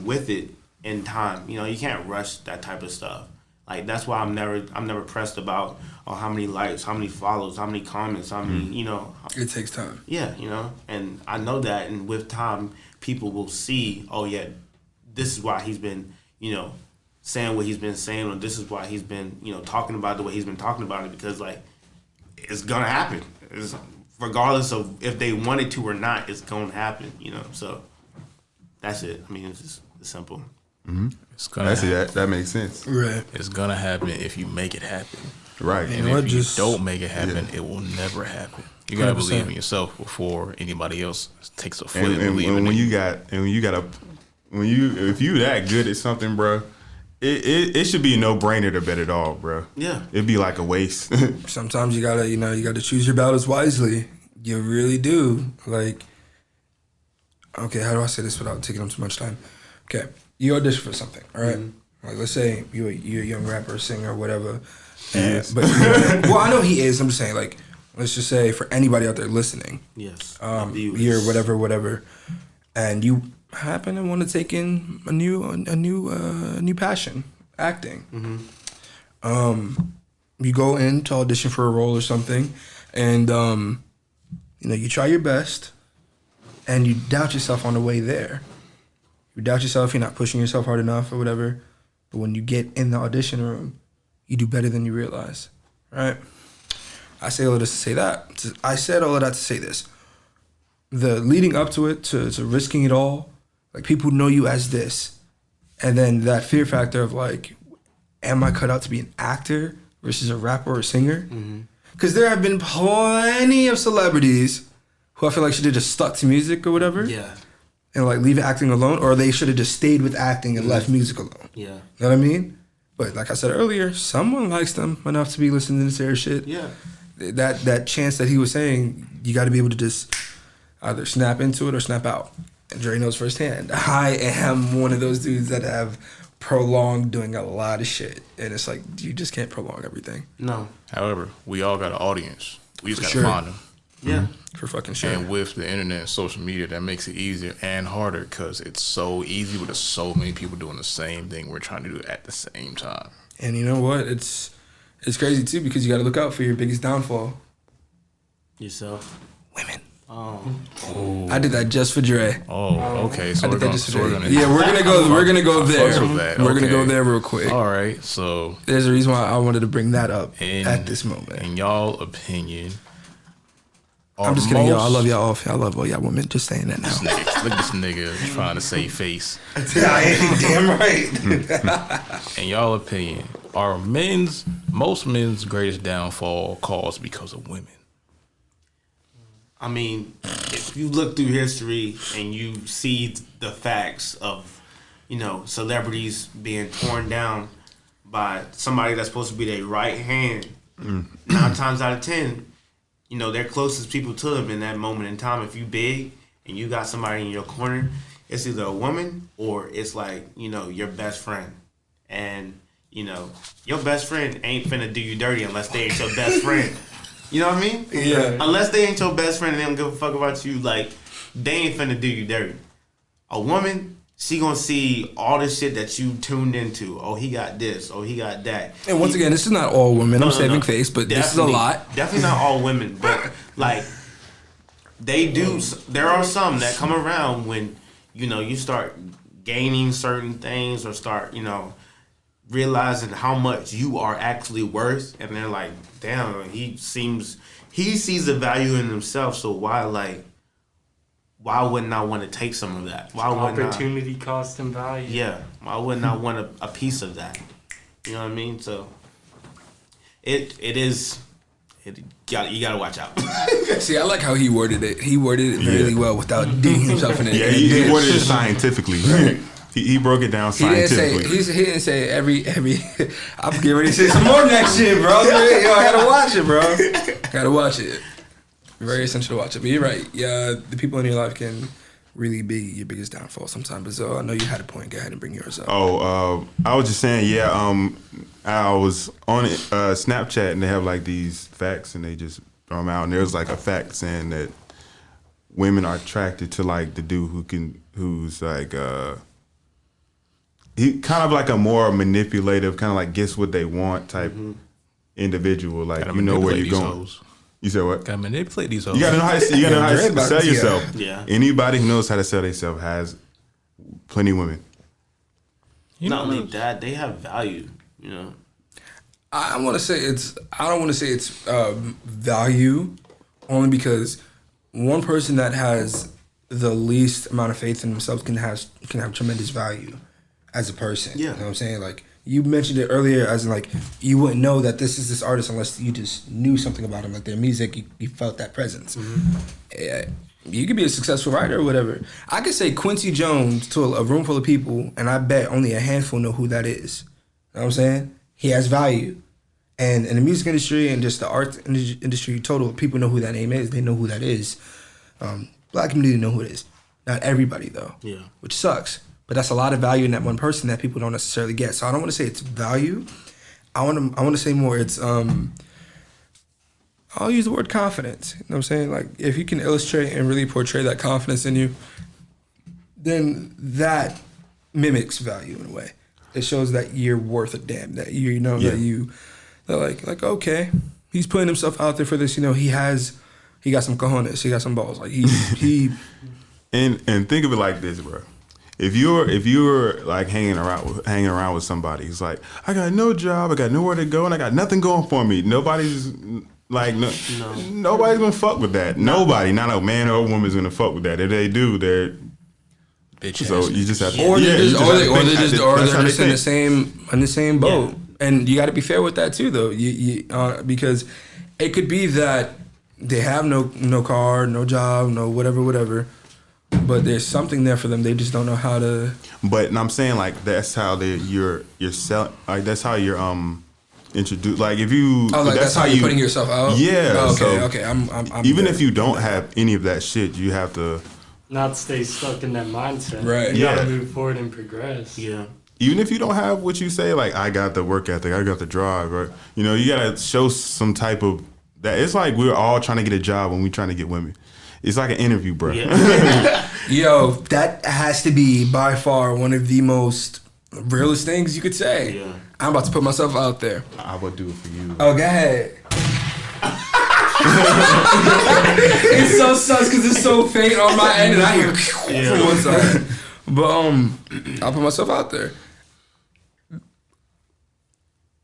with it in time. You can't rush that type of stuff. Like that's why I'm never pressed about how many likes, how many follows, how many comments, how many, you know. It takes time. Yeah, you know, and I know that, and with time, people will see, oh yeah, this is why he's been, you know, saying what he's been saying, or this is why he's been, you know, talking about the way he's been talking about it, because like it's gonna happen. Regardless of if they wanted to or not, it's gonna happen, you know. So that's it. I mean, it's just simple. Mm-hmm. It's gonna that makes sense. Right. It's gonna happen if you make it happen. Right. And if you don't make it happen, it will never happen. You gotta 100%. believe in yourself before anybody else takes a foot in And believing when in you if you that good at something, bro, it should be a no brainer to bet it all, bro. Yeah. It'd be like a waste. Sometimes you gotta choose your battles wisely. You really do. Like, okay, how do I say this without taking up too much time? Okay, you audition for something, all right? Mm-hmm. Like, let's say you're a young rapper, singer, whatever. Yes. But well, I know he is. I'm just saying, like, let's just say for anybody out there listening, Yes. you're whatever, and you happen to want to take in a new passion, acting. Mm-hmm. You go in to audition for a role or something, and you know, you try your best, and you doubt yourself on the way there. You doubt yourself. You're not pushing yourself hard enough or whatever. But when you get in the audition room, you do better than you realize, right? I say all of this to say that. I said all of that to say this. The leading up to it, to risking it all, like people know you as this. And then that fear factor of like, am I cut out to be an actor versus a rapper or a singer? Because there have been plenty of celebrities who I feel like should have just stuck to music or whatever. Yeah. And like leave acting alone, or they should have just stayed with acting and left music alone. Yeah. You know what I mean? But like I said earlier, someone likes them enough to be listening to this air shit. Yeah. That chance that he was saying, you got to be able to just either snap into it or snap out. And Dre knows firsthand. I am one of those dudes that have prolonged doing a lot of shit, and it's like you just can't prolong everything. No. However, we all got an audience. We just For gotta sure. find them. Yeah. For fucking sure. And with the internet and social media, that makes it easier and harder because it's so easy, but there's so many people doing the same thing we're trying to do at the same time. And you know what? It's crazy too, because you got to look out for your biggest downfall. Yourself. Women. Oh. I did that just for Dre. Oh, okay. So I we're did that gonna, just so we're for gonna, Dre. Yeah, we're gonna go I there. fucks with that. We're gonna Okay. go there real quick. All right. So There's a reason why I wanted to bring that up in, at this moment. in y'all opinion, I'm just kidding, y'all. I love y'all. I love all y'all women. Just saying that now. Look at this nigga trying to save face. Damn right. In y'all opinion, are most men's greatest downfall caused because of women? I mean, if you look through history and you see the facts of, you know, celebrities being torn down by somebody that's supposed to be their right hand, 9 times out of 10, you know, they're closest people to them in that moment in time. If you big and you got somebody in your corner, it's either a woman or it's like, you know, your best friend. And, you know, your best friend ain't finna do you dirty unless they ain't your best friend. You know what I mean? Yeah. Unless they ain't your best friend and they don't give a fuck about you, like, they ain't finna do you dirty. A woman, she gonna see all the shit that you tuned into. Oh, he got this. Oh, he got that. And once again, this is not all women. I'm saving face, but this is a lot. Definitely not all women, but like they do. There are some that come around when, you know, you start gaining certain things or start, you know, realizing how much you are actually worth, and they're like, damn, he sees the value in himself. So why wouldn't I want to take some of that? Why wouldn't Opportunity cost and value. Yeah, why wouldn't I want a piece of that? You know what I mean? So you gotta watch out. See, I like how he worded it. He worded it really well without digging himself in it. Yeah, he worded it scientifically. He broke it down scientifically. He didn't say every. I'm getting ready to say some more next shit, bro. Yo, I gotta watch it, bro. Gotta watch it. Very essential to watch it. But you're right. Yeah, the people in your life can really be your biggest downfall sometimes. But so I know you had a point. Go ahead and bring yours up. I was just saying, I was on Snapchat and they have like these facts and they just throw them out. And there's like a fact saying that women are attracted to like the dude who's like he kind of like a more manipulative, kind of like gets what they want type individual. Like you know where you're going. Hoes. You said what? Gotta manipulate these hoes. You gotta know how to, sell yourself. Yeah. Anybody who knows how to sell themselves has plenty of women. Not only that, they have value. You know. I don't want to say it's value, only because one person that has the least amount of faith in themselves can have tremendous value as a person. Yeah. You know what I'm saying? Like you mentioned it earlier, as in like you wouldn't know that this is this artist unless you just knew something about him, like their music. You felt that presence. Yeah. You could be a successful writer or whatever. I could say Quincy Jones to a room full of people, and I bet only a handful know who that is. You know what I'm saying? He has value. And in the music industry and just the art industry total, people know who that name is. They know who that is. Black community know who it is. Not everybody, though. Yeah. Which sucks. But that's a lot of value in that one person that people don't necessarily get. So I don't want to say it's value. I want to say more it's... I'll use the word confidence. You know what I'm saying? Like, if you can illustrate and really portray that confidence in you, then that mimics value in a way. It shows that you're worth a damn. That they're like, okay, he's putting himself out there for this. You know, he got some cojones. He got some balls. Like he. And think of it like this, bro. If you're like hanging around with somebody, it's like, I got no job, I got nowhere to go, and I got nothing going for me. Nobody's gonna fuck with that. Nobody, not a man or a woman, is gonna fuck with that. If they do, they're bitches. So you just have to, or they're just in the same boat. Yeah. And you got to be fair with that too, though. Because it could be that they have no car, no job, no whatever. But there's something there for them. They just don't know how to. But I'm saying like that's how you're selling. Like that's how you're introduced. Like if you. Oh, like that's how you're putting yourself out. Yeah. Oh, okay. I'm even there. if you don't have any of that shit, you have to. Not stay stuck in that mindset. Right. You gotta move forward and progress. Yeah. Even if you don't have what you say, like I got the work ethic, I got the drive, right? You know, you gotta show some type of that. It's like we're all trying to get a job when we're trying to get women. It's like an interview, bro. Yeah. Yo, that has to be by far one of the most realest things you could say. Yeah. I'm about to put myself out there. I would do it for you. Oh, go ahead. It so sucks because it's so faint on my end, and I hear from one side. But I'll put myself out there.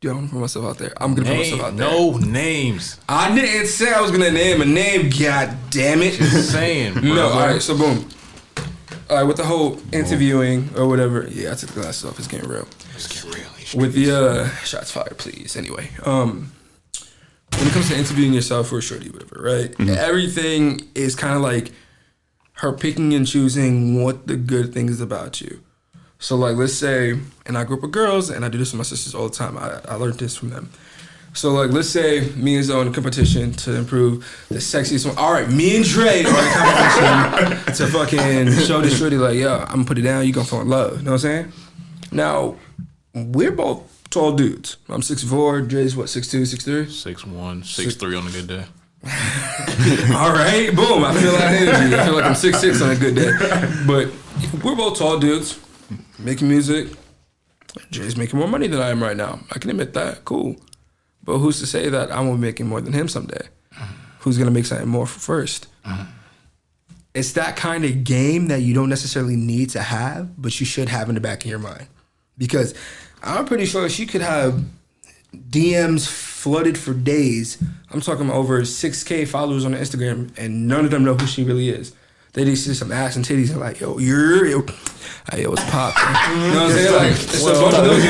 Yo, I'm gonna put myself out there. I'm gonna put myself out there. No names. I didn't say I was gonna name a name. God damn it! Just saying. Bro. No. All right. So boom. All right. With the whole interviewing or whatever. Yeah, I took the glasses off. It's getting real. It's getting real. With the shots fired, please. Anyway, when it comes to interviewing yourself for a shorty, whatever, right? Mm-hmm. Everything is kind of like her picking and choosing what the good things about you. So, like, let's say in our group of girls, and I do this with my sisters all the time. I learned this from them. So, like, let's say me and Zoe in a competition to improve the sexiest one. All right, me and Dre are in a competition to fucking show this shorty, like, yo, I'm gonna put it down, you gonna fall in love. You know what I'm saying? Now, we're both tall dudes. I'm 6'4", Dre's what, 6'2", 6'3"? 6'1", 6'3" on a good day. All right, boom, I feel that energy. I feel like I'm 6'6" on a good day. But we're both tall dudes, making music. Dre's making more money than I am right now. I can admit that, cool. But who's to say that I won't be making more than him someday? Who's gonna make something more first? It's that kind of game that you don't necessarily need to have, but you should have in the back of your mind. Because I'm pretty sure she could have DMs flooded for days. I'm talking about over 6K followers on Instagram, and none of them know who she really is. They just see some ass and titties and like, yo, what's poppin'? You know what I'm saying? Like, it's a bunch of those.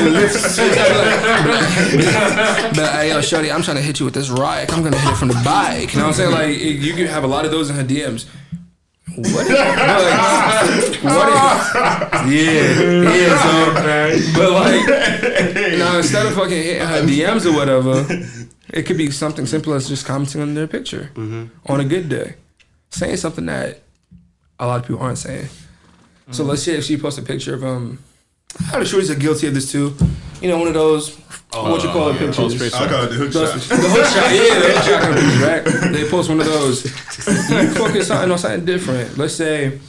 But hey, yo, shorty, I'm trying to hit you with this ride. I'm gonna hit it from the bike. You know what I'm saying? Like, you can have a lot of those in her DMs. What is so, but like, now instead of fucking hitting her DMs or whatever, it could be something simple as just commenting on their picture on a good day, saying something that a lot of people aren't saying. So let's say if she posts a picture of how the shorties are guilty of this too. You know, one of those what you call it pictures. I call it the hook shot. The hook shot, yeah, the hook shot kind of pictures, right? They post one of those. You focus on something different. Let's say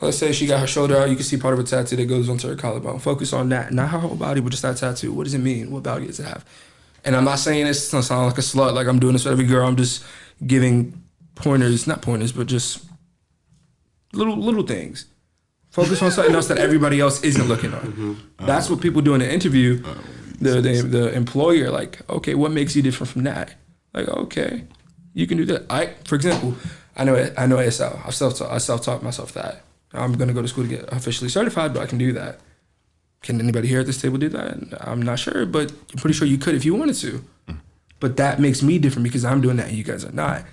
Let's say she got her shoulder out. You can see part of a tattoo that goes onto her collarbone. Focus on that, not her whole body, but just that tattoo. What does it mean? What value does it have? And I'm not saying this to sound like a slut, like I'm doing this for every girl. I'm just giving pointers, not pointers, but just little things. Focus on something else that everybody else isn't looking on. That's what people do in the interview. The employer, like, okay, what makes you different from that? Like, okay, you can do that. For example, I know ASL. I self-taught myself that. I'm gonna go to school to get officially certified, but I can do that. Can anybody here at this table do that? I'm not sure, but I'm pretty sure you could if you wanted to. But that makes me different because I'm doing that and you guys are not.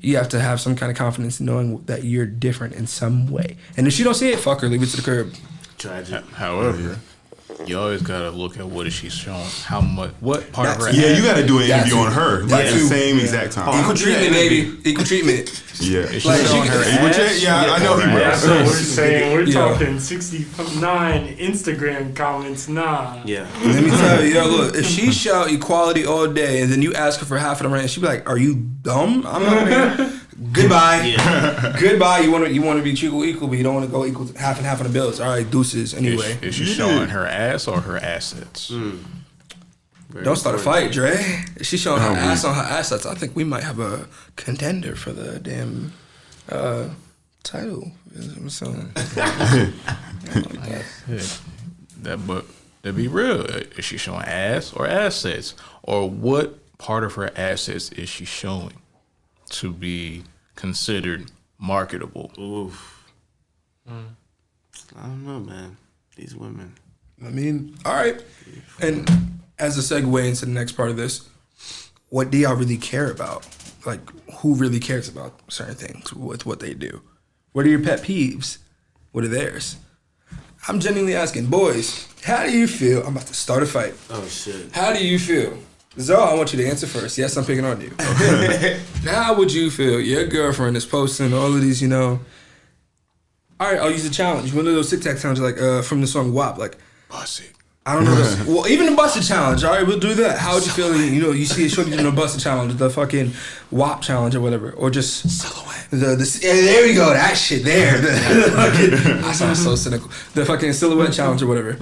You have to have some kind of confidence in knowing that you're different in some way. And if she don't see it, fuck her, leave it to the curb. Tragic. However, you always gotta look at what is she showing, how much, what part of her. Yeah, you gotta do an interview That's on her like That's the too. same exact time. Equal treatment, baby. Equal treatment. Yeah. Is she Like, showing she her can- ass? Yeah, I know he will. That's what we're saying. We're Yeah. talking 69 Instagram comments. Nah. Yeah. Let me tell you, yo, look, if she shout equality all day and then you ask her for half of the rent, she'd be like, are you dumb? I'm not here. Goodbye. Yeah. Goodbye. You want to be equal, but you don't want to go equal half and half on the bills. All right, deuces anyway. Is she showing her ass or her assets? Don't start a fight, Dre. If she's showing her ass on her assets, I think we might have a contender for the damn title. So, But to be real, is she showing ass or assets, or what part of her assets is she showing to be considered marketable? Oof. I don't know, man. These women. I mean, all right. And as a segue into the next part of this, what do y'all really care about? Like, who really cares about certain things with what they do? What are your pet peeves? What are theirs? I'm genuinely asking, boys, how do you feel? I'm about to start a fight. Oh, shit. How do you feel? Zoe, I want you to answer first. Yes, I'm picking on you. Now, how would you feel? Your girlfriend is posting all of these, all right, I'll use a challenge. One of those TikTok challenges, like from the song WAP, like, Bust it. I don't know. Well, even the busted challenge. All right, we'll do that. How would you feel? You see a shorty doing a busted challenge, the fucking WAP challenge or whatever, or just silhouette. There we go. That shit there. I sound so cynical. The fucking silhouette challenge or whatever.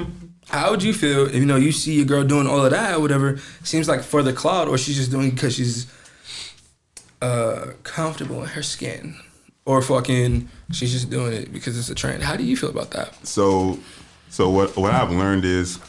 How would you feel if you see your girl doing all of that or whatever? Seems like for the clout, or she's just doing it because she's comfortable in her skin, or fucking she's just doing it because it's a trend. How do you feel about that? So what I've learned is,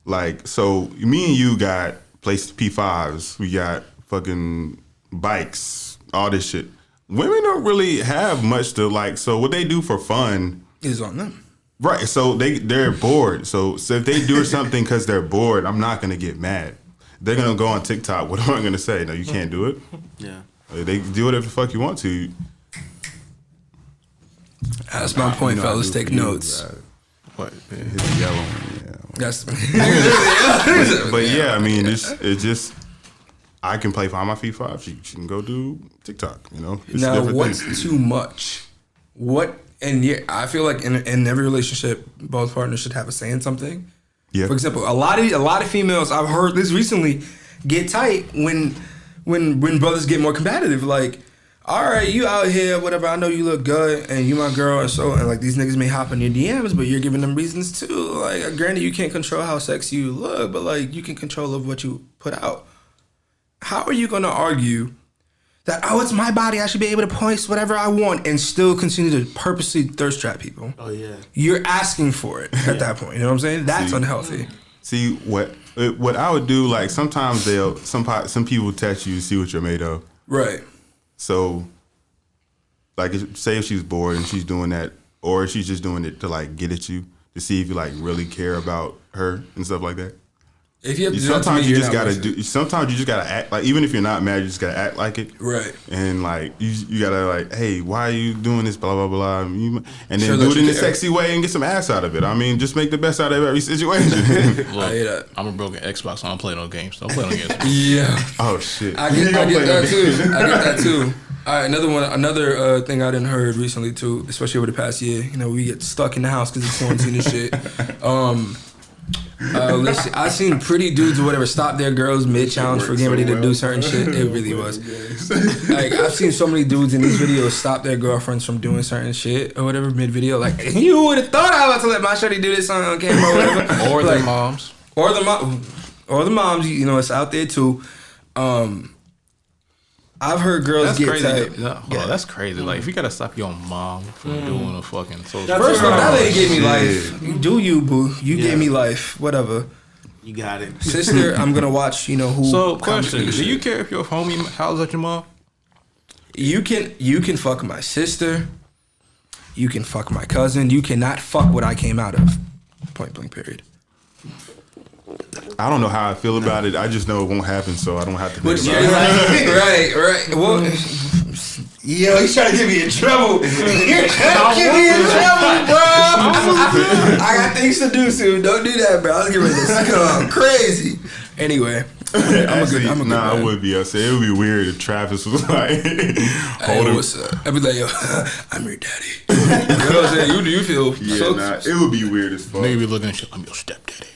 like, so me and you got P5s, we got fucking bikes, all this shit. Women don't really have much to like. So what they do for fun Is on them. right? So they're bored. So if they do something because they're bored, I'm not gonna get mad. They're gonna go on TikTok. What am I gonna say? No, you can't do it. Yeah. They do whatever the fuck you want to. That's my point, I fellas. do Take for you, notes. What? Hit the yellow one, yeah. That's But yeah, I mean, it's just I can play Find My Feet 5. She can go do TikTok. It's now, different what's things. too much? I feel like in every relationship, both partners should have a say in something. Yeah. For example, a lot of females, I've heard this recently, get tight when brothers get more competitive. Like, all right, you out here, whatever. I know you look good, and you my girl, and like these niggas may hop in your DMs, but you're giving them reasons too. Like, granted, you can't control how sexy you look, but like you can control of what you put out. How are you gonna argue that it's my body, I should be able to post whatever I want, and still continue to purposely thirst trap people? Oh, yeah. You're asking for it at that point. You know what I'm saying? That's unhealthy. See what I would do. Like sometimes some people text you to see what you're made of. Right. So, like, say if she's bored and she's doing that, or she's just doing it to like get at you to see if you like really care about her and stuff like that. If you have to do that to Sometimes me, you you're just not gotta worth it. do. Sometimes you just gotta act like, even if you're not mad, you just gotta act like it. Right. And like you gotta like, hey, why are you doing this? Blah blah blah. And then Sure, do let it in you a care. sexy way and get some ass out of it. I mean, just make the best out of every situation. Look, I hear that. I'm a broken Xbox, so I don't play no games. Don't play no games. Yeah. Oh shit! I get that too. I get that too. All right, another thing I done heard recently too, especially over the past year. We get stuck in the house because of quarantine and shit. Listen, I seen pretty dudes or whatever stop their girls mid challenge for getting ready to do certain shit. It really was. Like I've seen so many dudes in these videos stop their girlfriends from doing certain shit or whatever mid video. Like you would have thought I was about to let my shorty do this on camera or whatever. Or like, their moms. Or the moms. You know, it's out there too. I've heard girls get tight. Yeah, that's crazy. Like, if you gotta stop your mom from doing a fucking social. First off, that lady gave me life. You do you, boo. You gave me life. Whatever. You got it. Sister, I'm gonna watch, you know, who. So, question. Do you care if your homie howls at your mom? You can fuck my sister. You can fuck my cousin. You cannot fuck what I came out of. Point blank, period. I don't know how I feel about it. I just know it won't happen, so I don't have to think about Right. Well, yo, he's trying to get me in trouble. You're trying to get me in trouble, bro. I got things to do soon. Don't do that, bro. I was getting ready to come crazy. Anyway. I'm a good man. I would be upset. It would be weird if Travis was like, hey, what's up? I'd be like, yo, I'm your daddy. You know what I'm saying? You feel it would be weird as fuck. Nigga be looking at shit, I'm your stepdaddy.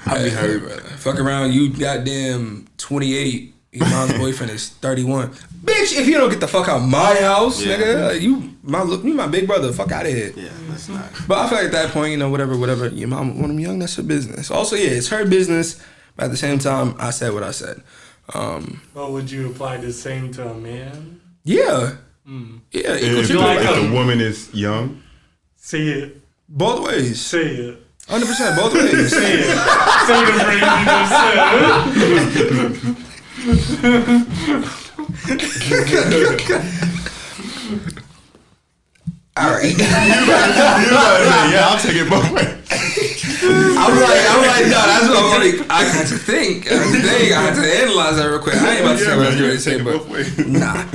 I'd be hurt, brother. Fuck around, you goddamn 28. Your mom's boyfriend is 31. Bitch, if you don't get the fuck out of my house, nigga, you my big brother. Fuck out of here. Yeah, that's not. But I feel like at that point, you know, whatever. Your mom want them young, that's her business. Also, yeah, it's her business. But at the same time, I said what I said. But would you apply the same to a man? Yeah. Yeah. If the woman is young? See it. Both ways. See it. 100% both ways. See it. See the phrase you just said. All right. You better say, yeah, I'll take it both ways. I'm like, no, that's what I'm like. I had to think. I had to analyze that real quick. I ain't about to say what I was going to say, but nah.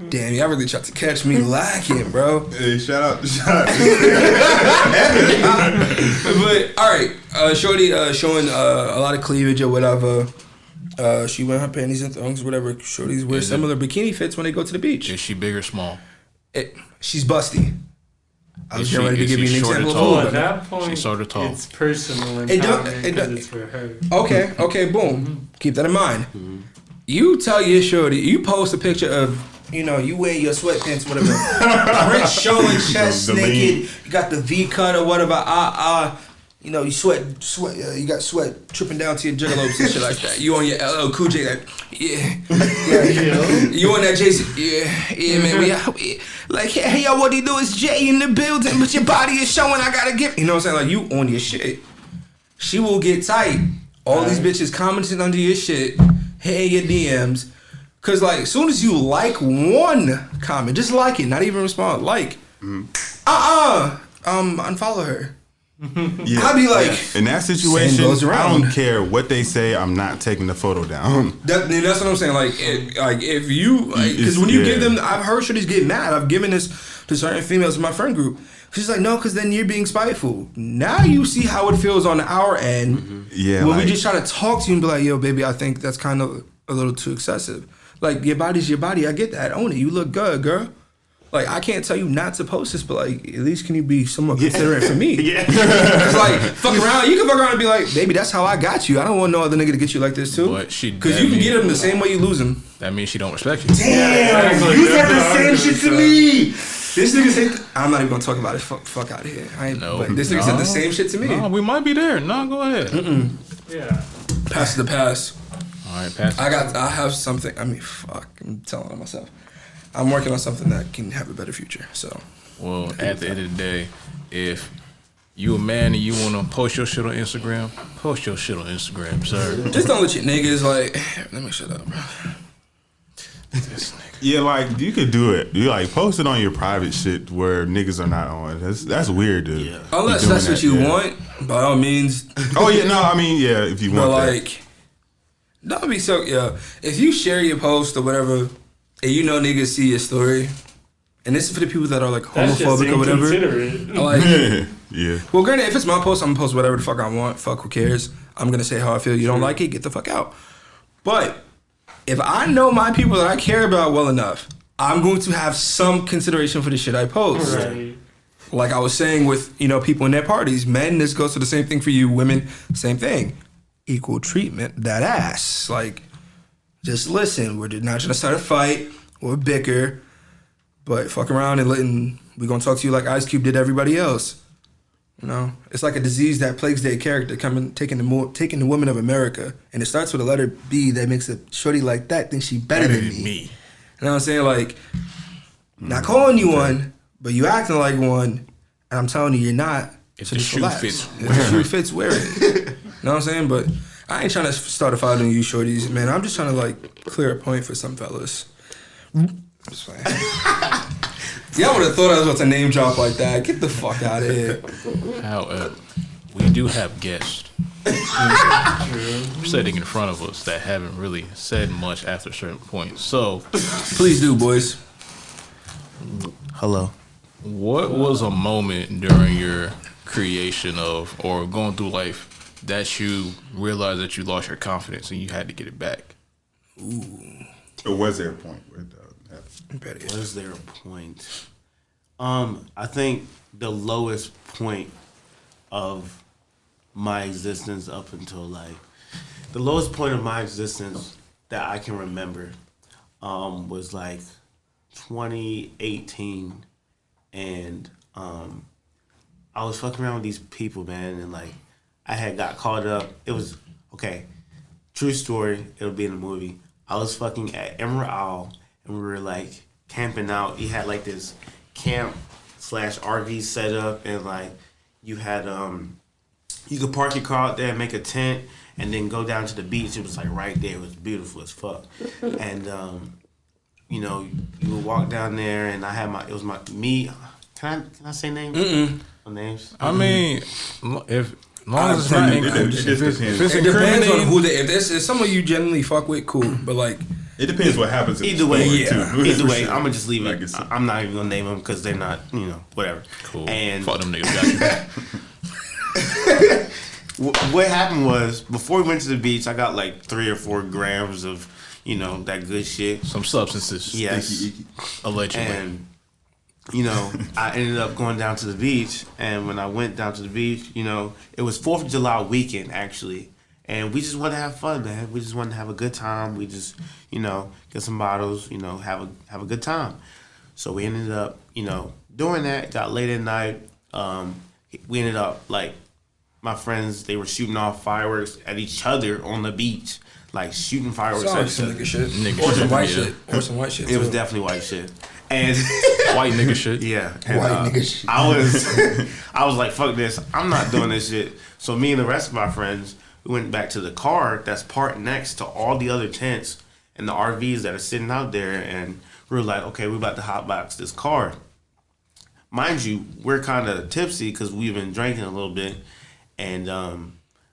Damn, y'all really tried to catch me lacking, bro. Hey, shout out the shot. But all right, shorty showing a lot of cleavage or whatever. She wearing her panties and thongs, whatever. Shorties wear similar bikini fits when they go to the beach. Is she big or small? She's busty. I was getting ready to give you an example. Oh, at that point, she's sort of tall. It's personal empowerment because it's for her. Okay, boom. Mm-hmm. Keep that in mind. Mm-hmm. You tell your shorty, you post a picture of, you know, you wear your sweatpants, whatever. Rich showing chest naked. You got the V cut or whatever. You know, you sweat. You got sweat tripping down to your juggalos and shit like that. You on your LL Cool J, like, yeah. You on that Jason? Yeah, man. We like, hey, yo, what he do is Jay in the building, but your body is showing. I gotta get. You know what I'm saying? Like, you on your shit. She will get tight. All these bitches commenting under your shit, hitting your DMs. Cause like, as soon as you like one comment, just like it, not even respond, like, unfollow her. Yeah. I'd be like, in that situation, I don't care what they say. I'm not taking the photo down. That's what I'm saying. Like if you, because when you give them, I've heard shorties get mad. I've given this to certain females in my friend group. She's like, no, because then you're being spiteful. Now you see how it feels on our end. Mm-hmm. Yeah, when we just try to talk to you and be like, yo, baby, I think that's kind of a little too excessive. Like, your body's your body. I get that. Own it. You look good, girl. Like, I can't tell you not to post this, but like, at least can you be somewhat considerate for me? Yeah. It's like, fuck around. You can fuck around and be like, baby, that's how I got you. I don't want no other nigga to get you like this too. Because you can get him the same way you lose him. That means she don't respect you. Damn, you said the same shit to me. This nigga said, I'm not even gonna talk about it. Fuck out of here. This nigga said the same shit to me. No, we might be there. No, go ahead. Yeah. Pass the pass. All right, pass. I have something. I mean, fuck. I'm telling on myself. I'm working on something that can have a better future. So, well, at the end of the day, if you a man and you want to post your shit on Instagram, post your shit on Instagram, sir. Just don't let your niggas like. Let me shut up, bro. This nigga. Yeah, like you could do it. You like post it on your private shit where niggas are not on. That's weird, dude. Yeah. Unless that's what you want, by all means. Oh yeah, no, I mean yeah, if you want. But like, don't be so if you share your post or whatever. And you know niggas see your story, and this is for the people that are like homophobic or whatever. Like, yeah. Well, granted, if it's my post, I'm gonna post whatever the fuck I want. Fuck, who cares? I'm gonna say how I feel. You don't like it, get the fuck out. But if I know my people that I care about well enough, I'm going to have some consideration for the shit I post. Right. like I was saying with, people in their parties, men, this goes to the same thing for you. Women, same thing. Equal treatment, that ass. Like, just listen. We're not trying to start a fight or bicker, but fuck around and we're going to talk to you like Ice Cube did everybody else. It's like a disease that plagues their character, taking the woman of America. And it starts with a letter B that makes a shorty like that think she better than me. You know what I'm saying? Like, not calling you one, but you acting like one, and I'm telling you you're not. If so the just shoe relax. fits, If the shoe fits, wear it. You know what I'm saying? But I ain't trying to start a fight on you shorties, man. I'm just trying to, like, clear a point for some fellas. Just playing. Y'all would have thought I was about to name drop like that. Get the fuck out of here. However, we do have guests sitting in front of us that haven't really said much after a certain point. So, Please do, boys. Hello. what was a moment during your creation of or going through life that you realized that you lost your confidence and you had to get it back? Or was there a point where that happened? Was there a point? I think the lowest point of my existence up until the lowest point of my existence that I can remember was 2018, and I was fucking around with these people, man, and I had got caught up. It was okay. True story. It'll be in the movie. I was fucking at Emerald Isle, and we were camping out. You had this camp/RV set up, and you had you could park your car out there and make a tent, and then go down to the beach. It was right there. It was beautiful as fuck, and you would walk down there, and I had me. Can I say names? No names. I mean, if long as it's not It depends on who if there's someone you genuinely fuck with, cool. But it depends what happens. Either way, Either way, I'm gonna just leave it. I'm not even gonna name them because they're not, whatever. Cool. And fuck them niggas, got you. what happened was before we went to the beach, I got 3 or 4 grams of, that good shit. Some substances. Yes, allegedly. And I ended up going down to the beach, and when I went down to the beach, it was 4th of July weekend actually, and we just wanted to have fun, man. We just wanted to have a good time. We just, get some bottles, have a good time. So we ended up, doing that. Got late at night. We ended up my friends, they were shooting off fireworks at each other on the beach, shooting fireworks at each other. Nigga shit. Nigga Or shit, some white yeah. shit. Or some white shit. It was too. definitely white shit. And White nigga shit. yeah, and, White nigga shit. I was like, fuck this, I'm not doing this shit. So me and the rest of my friends, we went back to the car that's parked next to all the other tents and the RVs that are sitting out there, and we were like, okay, we're about to hotbox this car. Mind you, we're kind of tipsy because we've been drinking a little bit, and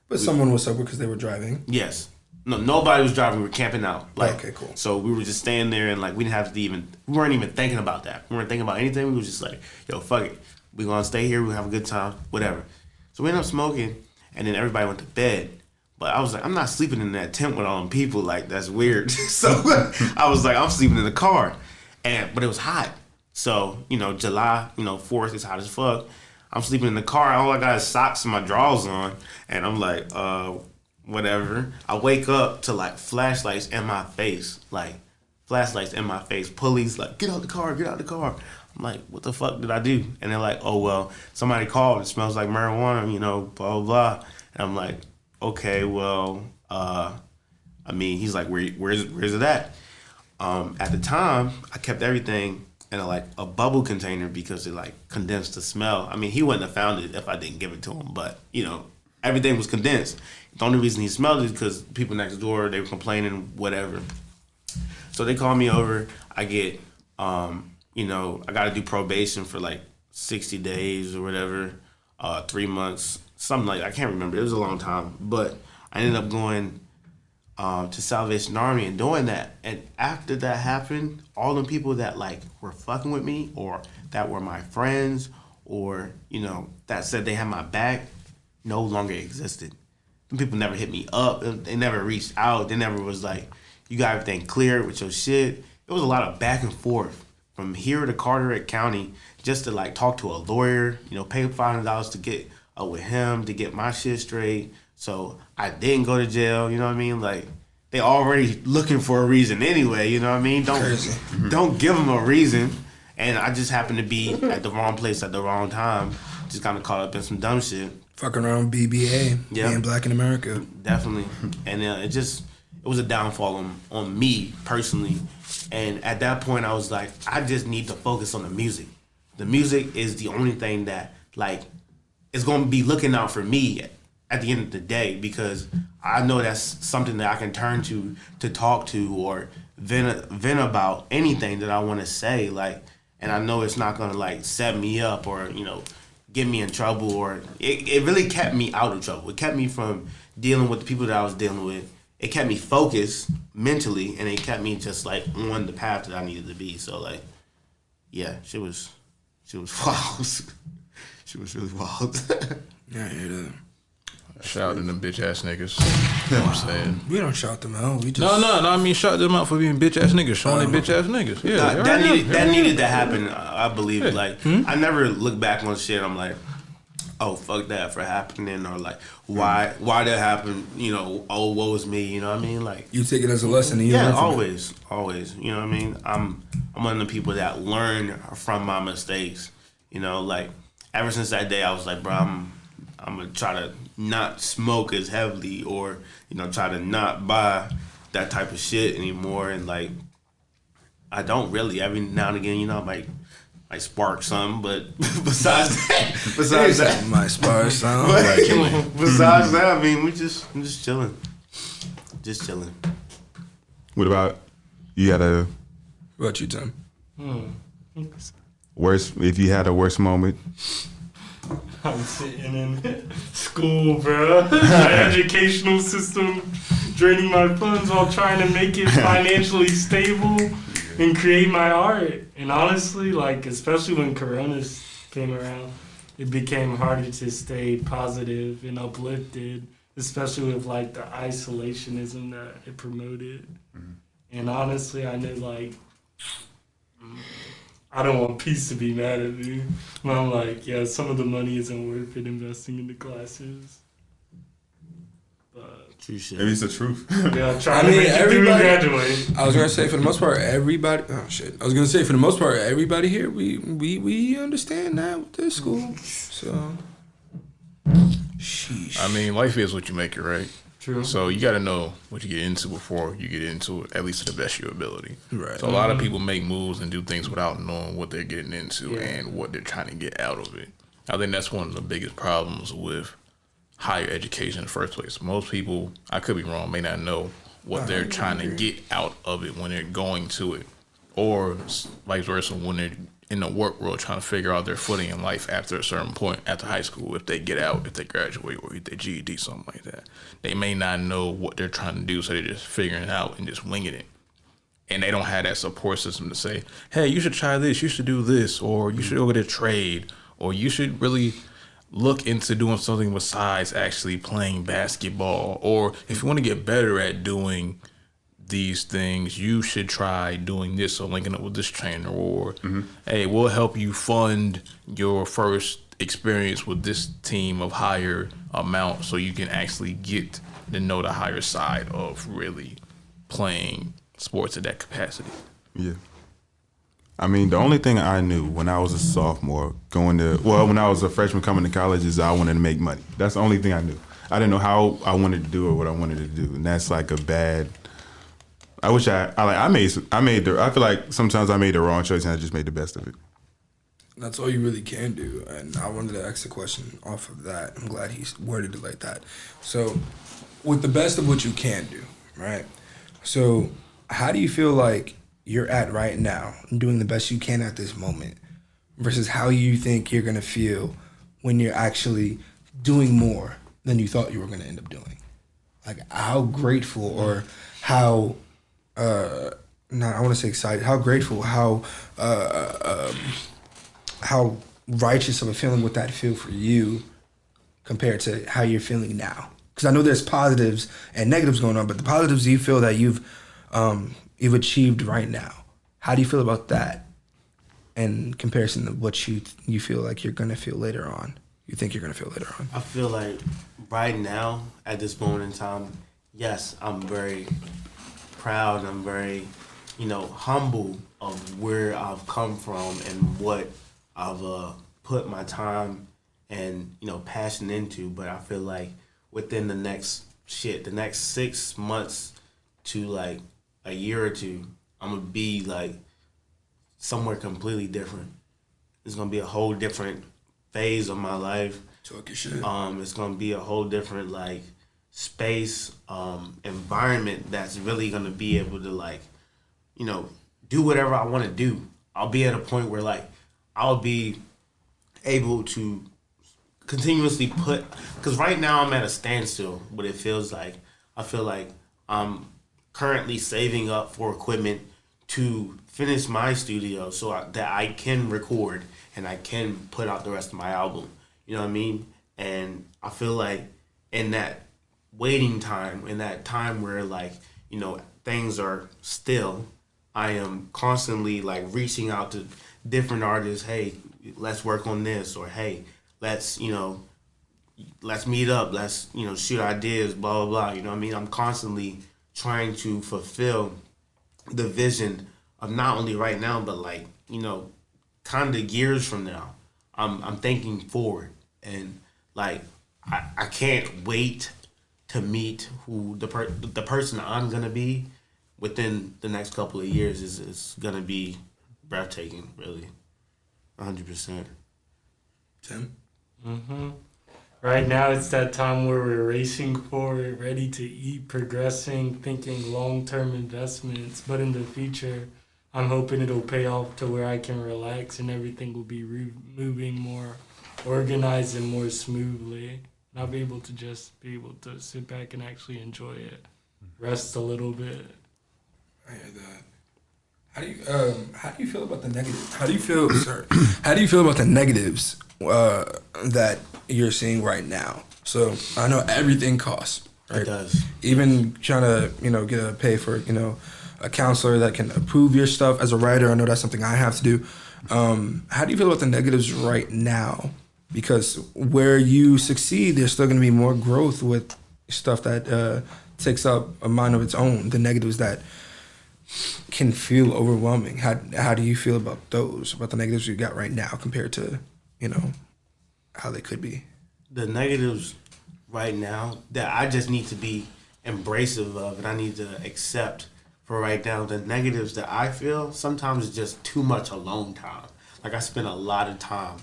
But someone was sober because they were driving. yes. No, nobody was driving. We were camping out. Okay, cool. So we were just staying there, and we didn't have to we weren't even thinking about that. We weren't thinking about anything. We were just yo, fuck it. We gonna stay here. We have a good time, whatever. So we ended up smoking, and then everybody went to bed. But I was like, I'm not sleeping in that tent with all them people. That's weird. So I was like, I'm sleeping in the car, but it was hot. So July, 4th, it's hot as fuck. I'm sleeping in the car. All I got is socks and my drawers on, and I'm like, whatever. I wake up to flashlights in my face, Police get out the car, get out the car. I'm like, what the fuck did I do? And they're like, oh well, somebody called. It smells like marijuana, blah blah blah. And I'm like, okay, well, he's like, where's it at? At the time, I kept everything in a bubble container because it condensed the smell. He wouldn't have found it if I didn't give it to him, but everything was condensed. The only reason he smelled it is because people next door, they were complaining, whatever. So they call me over. I get, I got to do probation for 60 days or whatever, 3 months, something I can't remember. It was a long time, but I ended up going to Salvation Army and doing that. And after that happened, all the people that were fucking with me or that were my friends or, that said they had my back no longer existed. People never hit me up. They never reached out. They never was you got everything clear with your shit. It was a lot of back and forth from here to Carteret County just to like talk to a lawyer, you know, pay $500 to get with him to get my shit straight. So I didn't go to jail, you know what I mean? Like, they already looking for a reason anyway, you know what I mean? Don't give them a reason. And I just happened to be at the wrong place at the wrong time. Just kind of caught up in some dumb shit. Fucking around BBA, being black in America. Definitely. And it was a downfall on me personally. And at that point, I was like, I just need to focus on the music. The music is the only thing that, like, is going to be looking out for me at the end of the day, because I know that's something that I can turn to talk to or vent about anything that I want to say. Like, and I know it's not going to, like, set me up or, you know, get me in trouble. Or it really kept me out of trouble. It kept me from dealing with the people that I was dealing with. It kept me focused mentally, and it kept me just, like, on the path that I needed to be. So, like, yeah, she was wild. She was really wild. Yeah, I hear that. Shout out to them bitch ass niggas. You know what I'm saying? We don't shout them out. We just No, I mean, shout them out for being bitch ass niggas, showing they bitch ass niggas. Yeah, that needed to happen. I believe. Yeah. Like, I never look back on shit. I'm like, oh, fuck that for happening, or like, why that happened? You know, oh, woe is me. You know what I mean? Like, you take it as a lesson. And you learn from always. You know what I mean? I'm one of the people that learn from my mistakes. You know, like, ever since that day, I was like, bro, I'm gonna try to not smoke as heavily, or, you know, try to not buy that type of shit anymore. And like, I don't really. Every now and again, you know, I might spark some, but besides that, might spark some. Besides that, I mean, I'm just chilling. What about you? What about you, Tim? Worst, if you had a worst moment. I'm sitting in school, bro. The educational system draining my funds while trying to make it financially stable and create my art. And honestly, like, especially when Corona came around, it became harder to stay positive and uplifted, especially with, like, the isolationism that it promoted. Mm-hmm. And honestly, I know, like, I don't want peace to be mad at me. But I'm like, yeah, some of the money isn't worth it investing in the classes. But true shit. Maybe it's the truth. Yeah, trying to make it through and graduate. I was gonna say, for the most part, everybody. Oh shit! I was gonna say, for the most part, everybody here, we understand that with this school. So, sheesh. I mean, life is what you make it, right? True. So you got to know what you get into before you get into it, at least to the best of your ability. Right. So a lot of people make moves and do things without knowing what they're getting into and what they're trying to get out of it. I think that's one of the biggest problems with higher education in the first place. Most people, I could be wrong, may not know what they're trying to get out of it when they're going to it, or vice versa when they're in the work world trying to figure out their footing in life after a certain point, after high school, if they get out, if they graduate, or if they GED, something like that. They may not know what they're trying to do, so they're just figuring it out and just winging it. And they don't have that support system to say, hey, you should try this, you should do this, or you should go get a trade, or you should really look into doing something besides actually playing basketball. Or if you want to get better at doing these things, you should try doing this or linking up with this trainer, or hey, we'll help you fund your first experience with this team of higher amount so you can actually get to know the higher side of really playing sports at that capacity. Yeah. I mean, the only thing I knew when I was a sophomore when I was a freshman coming to college is I wanted to make money. That's the only thing I knew. I didn't know how I wanted to do it, what I wanted to do. And that's like a bad, I feel like sometimes I made the wrong choice and I just made the best of it. That's all you really can do. And I wanted to ask a question off of that. I'm glad he worded it like that. So, with the best of what you can do, right? So, how do you feel like you're at right now, doing the best you can at this moment, versus how you think you're going to feel when you're actually doing more than you thought you were going to end up doing? Like, how grateful or how, I want to say excited, how grateful, how righteous of a feeling would that feel for you compared to how you're feeling now? Because I know there's positives and negatives going on, but the positives you feel that you've achieved right now, how do you feel about that? in comparison to what you feel like you're gonna feel later on? You think you're gonna feel later on? I feel like right now, at this moment in time, yes, I'm very proud. I'm very, humble of where I've come from and what I've put my time and passion into. But I feel like within the next 6 months to like a year or two, I'm gonna be like somewhere completely different. It's gonna be a whole different phase of my life. Talk your shit. It's gonna be a whole different like space, environment that's really gonna be able to do whatever I want to do. I'll be at a point where like I'll be able to continuously because right now I'm at a standstill. What it feels like, I feel like I'm currently saving up for equipment to finish my studio that I can record and I can put out the rest of my album. You know what I mean? And I feel like in that waiting time, in that time where things are still, I am constantly like reaching out to different artists. Hey, let's work on this, or hey, let's meet up. Let's shoot ideas. Blah blah blah. You know what I mean? I'm constantly trying to fulfill the vision of not only right now, but kind of years from now. I'm thinking forward, and I can't wait to meet who the person I'm gonna be within the next couple of years is gonna be breathtaking, really, 100%. Tim? Mm-hmm. Right now, it's that time where we're racing forward, ready to eat, progressing, thinking long-term investments. But in the future, I'm hoping it'll pay off to where I can relax and everything will be moving more organized and more smoothly. And I'll be able to sit back and actually enjoy it, rest a little bit. I hear that. How do you feel about the negatives? How do you feel about the negatives that you're seeing right now? So I know everything costs, right? It does. Even trying to pay for a counselor that can approve your stuff as a writer. I know that's something I have to do. How do you feel about the negatives right now? Because where you succeed, there's still going to be more growth with stuff that takes up a mind of its own. The negatives that can feel overwhelming. How do you feel about those? About the negatives you got right now compared to how they could be? The negatives right now that I just need to be embracive of and I need to accept for right now. The negatives that I feel sometimes it's just too much alone time. Like I spend a lot of time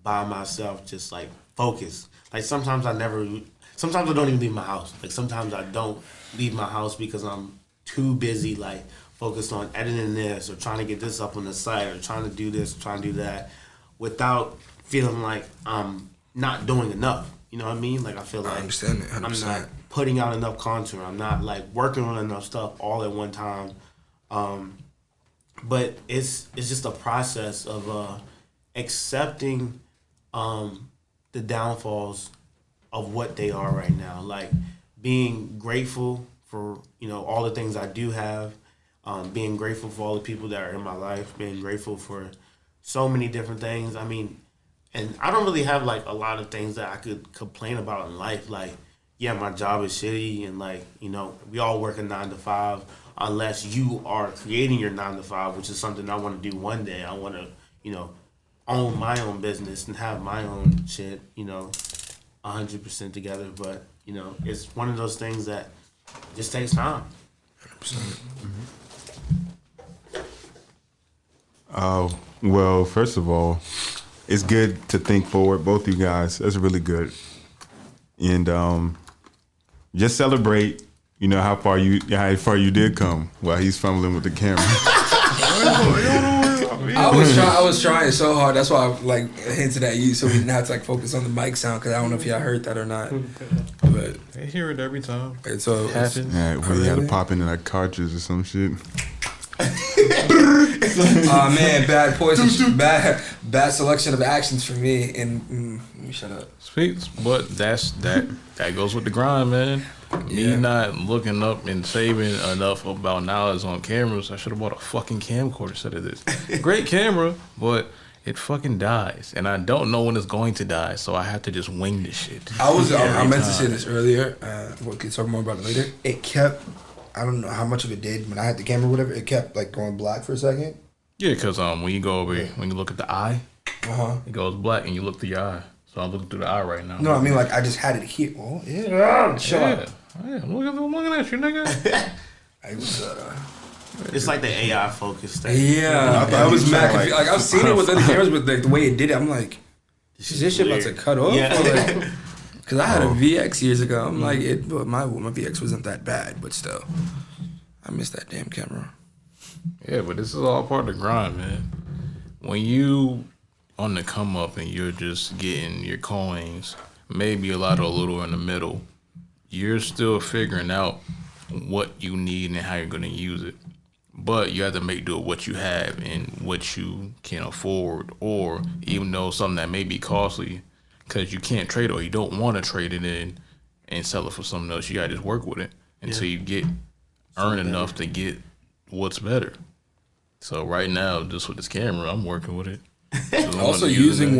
by myself, just like focused. Like sometimes I don't even leave my house. Like sometimes I don't leave my house because I'm too busy, like focused on editing this or trying to get this up on the site or trying to do this, trying to do that, without feeling like I'm not doing enough. You know what I mean? Like I feel like I understand it, 100%. I'm not putting out enough content. I'm not like working on enough stuff all at one time. But it's just a process of accepting the downfalls of what they are right now. Like being grateful for all the things I do have, being grateful for all the people that are in my life, being grateful for so many different things. I mean, and I don't really have like a lot of things that I could complain about in life. Like, yeah, my job is shitty, and like we all work a 9 to 5. Unless you are creating your 9 to 5, which is something I want to do one day. I want to own my own business and have my own shit 100% together. But it's one of those things that just takes time. 100%. Well, first of all, it's good to think forward, both you guys. That's really good. And just celebrate, how far you did come while he's fumbling with the camera. I was trying so hard. That's why I hinted at you so we didn't have to focus on the mic sound, because I don't know if y'all heard that or not. But I hear it every time. It happens. Yeah, we had to pop into that cartridge or some shit. Oh man, bad bad selection of actions for me. And let me shut up. Speaks, but that goes with the grind, man. Me not looking up and saving enough about knowledge on cameras. I should have bought a fucking camcorder instead of this. Great camera, but it fucking dies, and I don't know when it's going to die, so I have to just wing this shit. I meant to say this earlier. We can talk more about it later. It kept. I don't know how much of it did when I had the camera, or whatever. It kept like going black for a second. Yeah, because when you go over, when you look at the eye, it goes black, and you look through your eye. So I'm looking through the eye right now. No, I mean like I just had it here. Oh yeah, shut up. Yeah, I'm looking at you, nigga. I was. It's like the AI focus thing. Yeah, I was mad. Like I've seen it with other cameras, but the way it did it, I'm like, is this shit about to cut off? Yeah. Because I had a VX years ago. I'm like, but my VX wasn't that bad, but still, I miss that damn camera. Yeah, but this is all part of the grind, man. When you on the come up and you're just getting your coins, maybe a lot or a little in the middle, you're still figuring out what you need and how you're going to use it. But you have to make do with what you have and what you can afford, or even though something that may be costly because you can't trade or you don't want to trade it in and sell it for something else. You got to just work with it until you earn enough to get what's better. So right now, just with this camera, I'm working with it. So Also using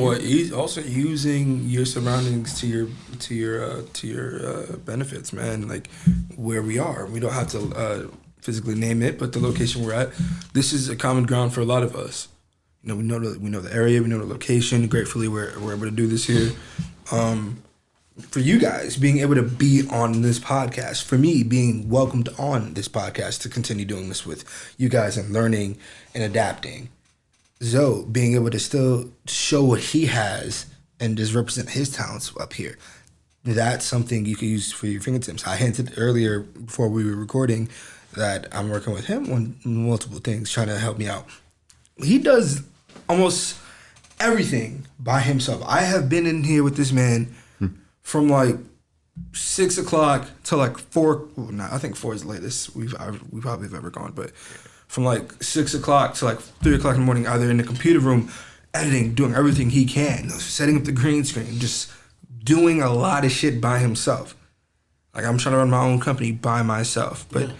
your surroundings to your benefits, man. Like where we are, we don't have to physically name it, but the location we're at, this is a common ground for a lot of us. You know, we know the area, we know the location. Gratefully, we're able to do this here. For you guys being able to be on this podcast, for me being welcomed on this podcast to continue doing this with you guys and learning and adapting. Zoe being able to still show what he has and just represent his talents up here. That's something you can use for your fingertips. I hinted earlier before we were recording that I'm working with him on multiple things, trying to help me out. He does almost everything by himself. I have been in here with this man from like 6 o'clock to like 4. Well, no, I think 4 is the latest we probably have ever gone, but from like 6 o'clock to like 3 o'clock in the morning, either in the computer room, editing, doing everything he can, setting up the green screen, just doing a lot of shit by himself. Like I'm trying to run my own company by myself, but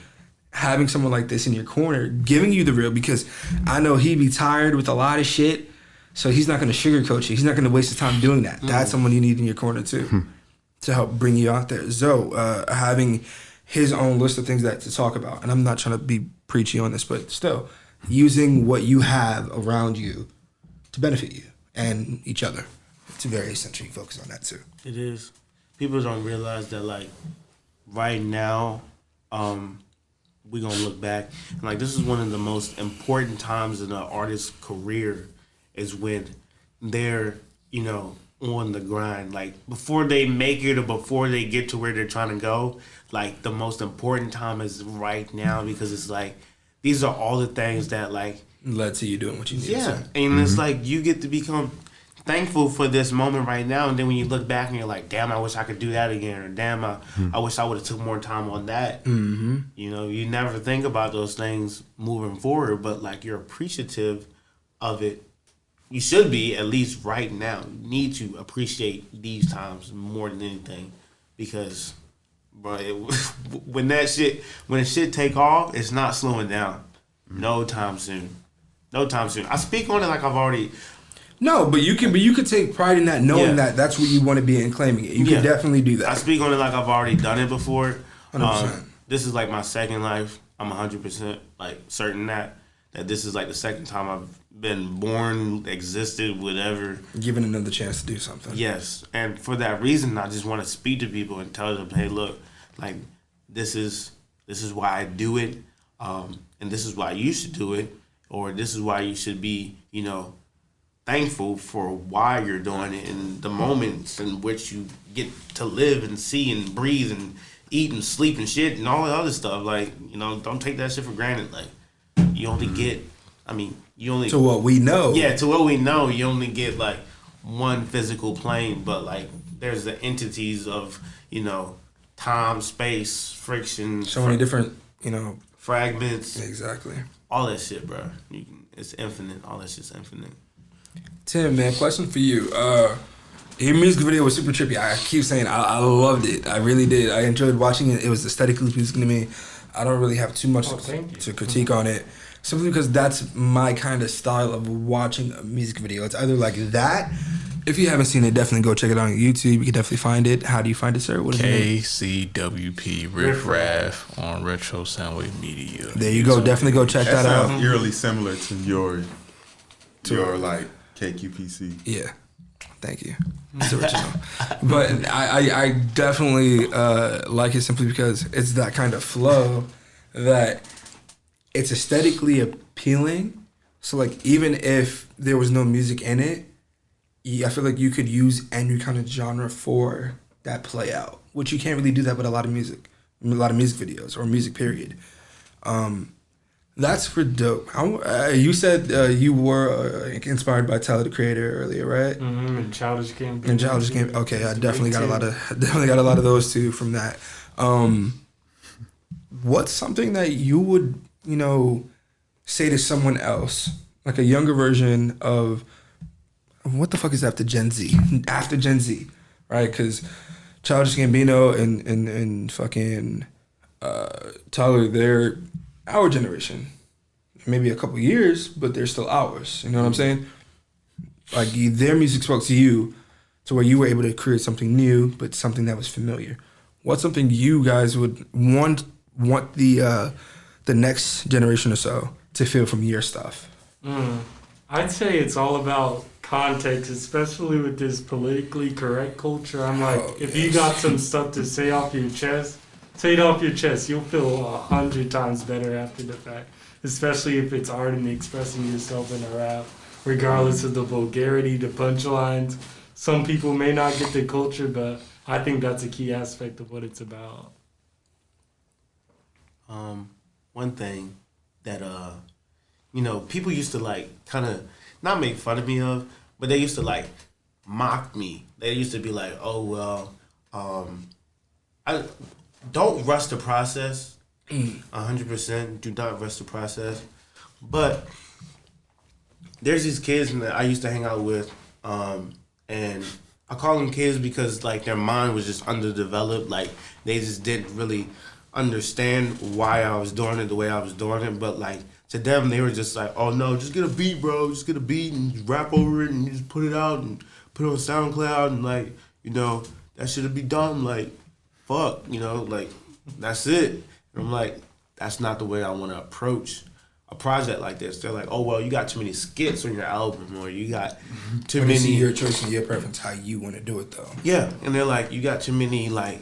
having someone like this in your corner, giving you the real, because I know he'd be tired with a lot of shit, so he's not going to sugarcoat you. He's not going to waste his time doing that. That's someone you need in your corner too, to help bring you out there. Zoe, having his own list of things that to talk about, and I'm not trying to be preachy on this, but still, using what you have around you to benefit you and each other. It's very essential you focus on that too. It is. People don't realize that, like, right now, we're going to look back. And, like, this is one of the most important times in an artist's career is when they're, you know, on the grind. Like, before they make it or before they get to where they're trying to go, like, the most important time is right now, because it's like, these are all the things that, like, led to you doing what you need to. And it's like, you get to become thankful for this moment right now, and then when you look back and you're like, damn, I wish I could do that again, or damn, I wish I would have took more time on that. You know, you never think about those things moving forward, but like, you're appreciative of it. You should be, at least right now. You need to appreciate these times more than anything, because bro, when shit take off, it's not slowing down. No time soon. I speak on it like I've already. No, but you could take pride in that, knowing that that's where you want to be and claiming it. You can definitely do that. I speak on it like I've already done it before. 100%. This is like my second life. I'm 100% like certain that this is like the second time I've been born, existed, whatever. Given another chance to do something. Yes, and for that reason, I just want to speak to people and tell them, hey, look, like this is why I do it, and this is why you should do it, or this is why you should be, you know, thankful for why you're doing it and the moments in which you get to live and see and breathe and eat and sleep and shit and all the other stuff. Like, you know, don't take that shit for granted. Like, you only get, to what we know. Yeah, to what we know, you only get like one physical plane, but like there's the entities of, you know, time, space, friction. So many different, you know, fragments. Exactly. All that shit, bro. It's infinite. All that shit's infinite. Tim, man, question for you. Your music video was super trippy. I keep saying I loved it. I really did. I enjoyed watching it. It was aesthetically pleasing to me. I don't really have too much to critique on it, simply because that's my kind of style of watching a music video. It's either like that. If you haven't seen it, definitely go check it out on YouTube. You can definitely find it. How do you find it, sir? What is it? KCWP Riff Raff on retrosoundwavmedia. There you go. Definitely go check that out. Sounds eerily similar to your like KQPC. Yeah. Thank you. It's original. But I definitely like it simply because it's that kind of flow that it's aesthetically appealing. So like even if there was no music in it, I feel like you could use any kind of genre for that play out, which you can't really do that with a lot of music videos or music period. That's for dope. You said you were inspired by Tyler the Creator earlier, right? Mm-hmm. And Childish Gambino. Okay, I definitely got a lot of those too from that. What's something that you would, say to someone else, like a younger version of what the fuck is after Gen Z? After Gen Z, right? Because Childish Gambino and fucking Tyler, they're our generation. Maybe a couple years, but they're still ours. You know what I'm saying? Like their music spoke to you to where you were able to create something new, but something that was familiar. What's something you guys would want the next generation or so to feel from your stuff? I'd say it's all about context, especially with this politically correct culture. I'm like, if you got some stuff to say off your chest, say it off your chest. You'll feel 100 times better after the fact, especially if it's art and expressing yourself in a rap, regardless of the vulgarity, the punchlines. Some people may not get the culture, but I think that's a key aspect of what it's about. One thing that people used to like kind of not make fun of me of, but they used to like mock me. They used to be like, "Oh well, I don't rush the process. 100% do not rush the process." But there's these kids that I used to hang out with, and I call them kids because like their mind was just underdeveloped. Like they just didn't really understand why I was doing it the way I was doing it. But like to them, they were just like, "Oh no, just get a beat, bro. Just get a beat and just rap over it and you just put it out and put it on SoundCloud and like that should be done. Like fuck, like that's it." And I'm like, that's not the way I want to approach a project like this. They're like, "Oh well, you got too many skits on your album, or you got too many." It's your choice and your preference how you want to do it though. Yeah, and they're like, "You got too many like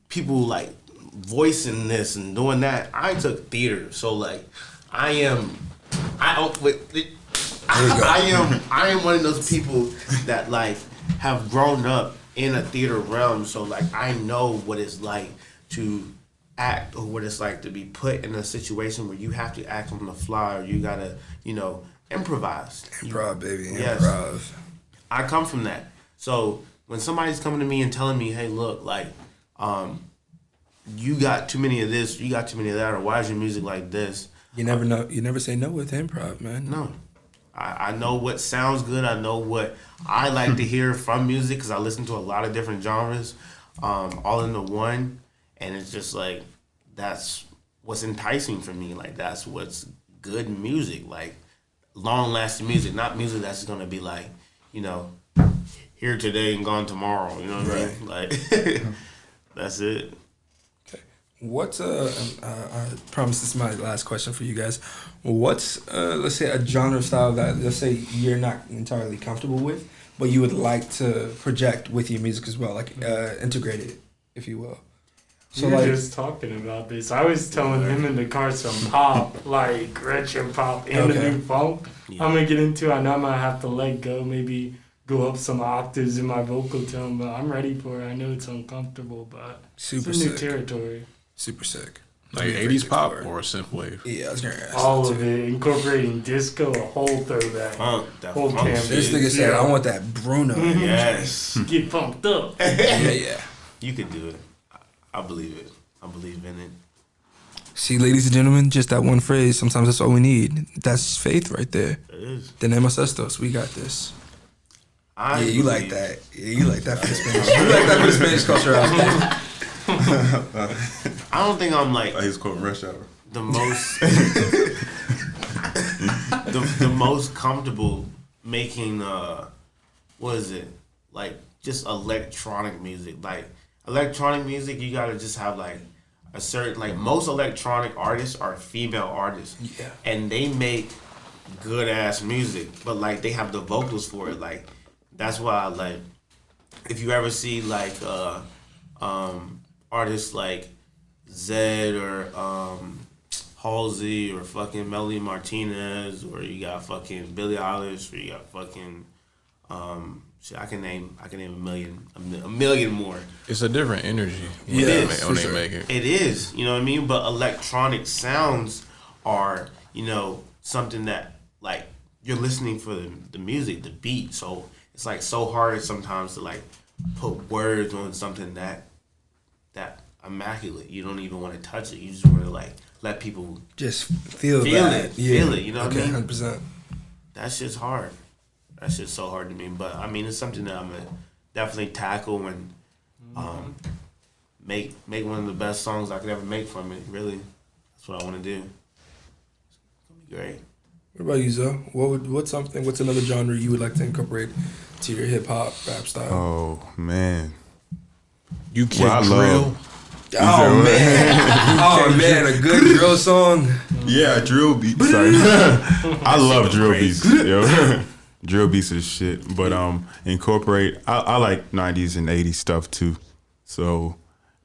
people like voicing this and doing that." I took theater, so like I am one of those people that like have grown up in a theater realm, so like I know what it's like to act or what it's like to be put in a situation where you have to act on the fly or you gotta improvise. Improv, baby. Yes. Improv. I come from that, so when somebody's coming to me and telling me, "Hey, look, like you got too many of this, you got too many of that, or why is your music like this?" You never know. You never say no with improv, man. No. I know what sounds good. I know what I like to hear from music because I listen to a lot of different genres all into one. And it's just like, that's what's enticing for me. Like, that's what's good music. Like, long-lasting music, not music that's going to be like, here today and gone tomorrow. You know what I mean? Like, that's it. What's I promise this is my last question for you guys. What's let's say a genre style that let's say you're not entirely comfortable with, but you would like to project with your music as well, like integrate it, if you will. So we were just talking about this. I was telling him in the car some pop, like retro pop and the new funk. Yeah. I'm gonna get into. I know I'm gonna have to let go, maybe go up some octaves in my vocal tone, but I'm ready for it. I know it's uncomfortable, but super it's a new sick. Territory. Super sick. Like 80s pop or synthwave? Yeah, I was gonna ask all of it, incorporating disco, a whole throwback. Whole canvas. This nigga said, I want that Bruno. Yes. Get pumped up. Yeah. You could do it. I believe it. I believe in it. See, ladies and gentlemen, just that one phrase. Sometimes that's all we need. That's faith right there. It is. Tenemos estos. We got this. I You like that. Yeah, you like that for the Spanish. You like that for the Spanish culture out there. I don't think I'm like He's quoting Rush Hour. the most the most comfortable making what is it, like just electronic music. Like electronic music, you gotta just have like a certain, like most electronic artists are female artists, Yeah. and they make good ass music, but like they have the vocals for it. Like that's why I like, if you ever see like artists like Zed or Halsey or fucking Melody Martinez, or you got fucking Billie Eilish, or you got fucking shit, I can name a million more. It's a different energy. Yeah, when they for sure. make it. It is, you know what I mean? But electronic sounds are, you know, something that like you're listening for the music, the beat. So it's like so hard sometimes to like put words on something that immaculate. You don't even want to touch it. You just want to like let people Just feel feel that. it. Feel it, you know what I Okay, mean? 100%. That shit's hard. That shit's so hard to me. But I mean, it's something that I'm gonna definitely tackle and make one of the best songs I could ever make from it. Really, that's what I want to do. It's gonna be great. What about you, Zoe? What's another genre you would like to incorporate to your hip hop rap style? Oh man. You Well, I can't love- Oh man, a good drill song. Yeah, drill beats. Sorry. I love drill beats. Yo. Drill beats is shit. But incorporate I like 90s and 80s stuff too. So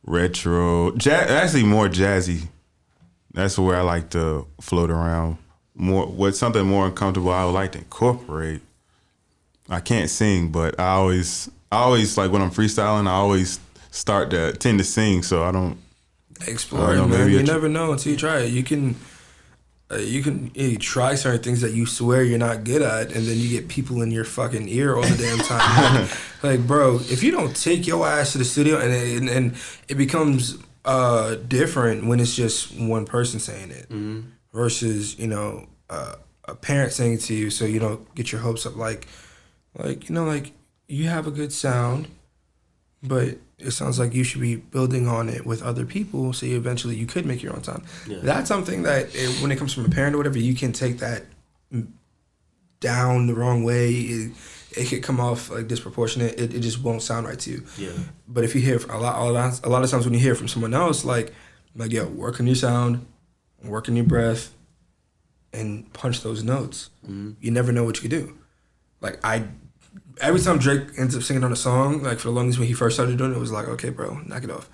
retro, actually more jazzy. That's where I like to float around. What's something more uncomfortable I would like to incorporate. I can't sing, but I always like when I'm freestyling, I always tend to sing, so I don't Explore, I don't know, man. maybe You never know until you try it. You can try certain things that you swear you're not good at, and then you get people in your fucking ear all the damn time. Like, bro, if you don't take your ass to the studio, and it becomes different when it's just one person saying it versus a parent saying it to you, so you don't get your hopes up. Like you have a good sound, but it sounds like you should be building on it with other people, so eventually you could make your own sound. Yeah. That's something that, when it comes from a parent or whatever, you can take that down the wrong way. It could come off like disproportionate. It just won't sound right to you. Yeah. But if you hear a lot of times when you hear from someone else, like yo, work on your sound, work on your breath, and punch those notes. Mm-hmm. You never know what you could do. Like every time Drake ends up singing on a song, like for the longest when he first started doing it, it was like, okay, bro, knock it off.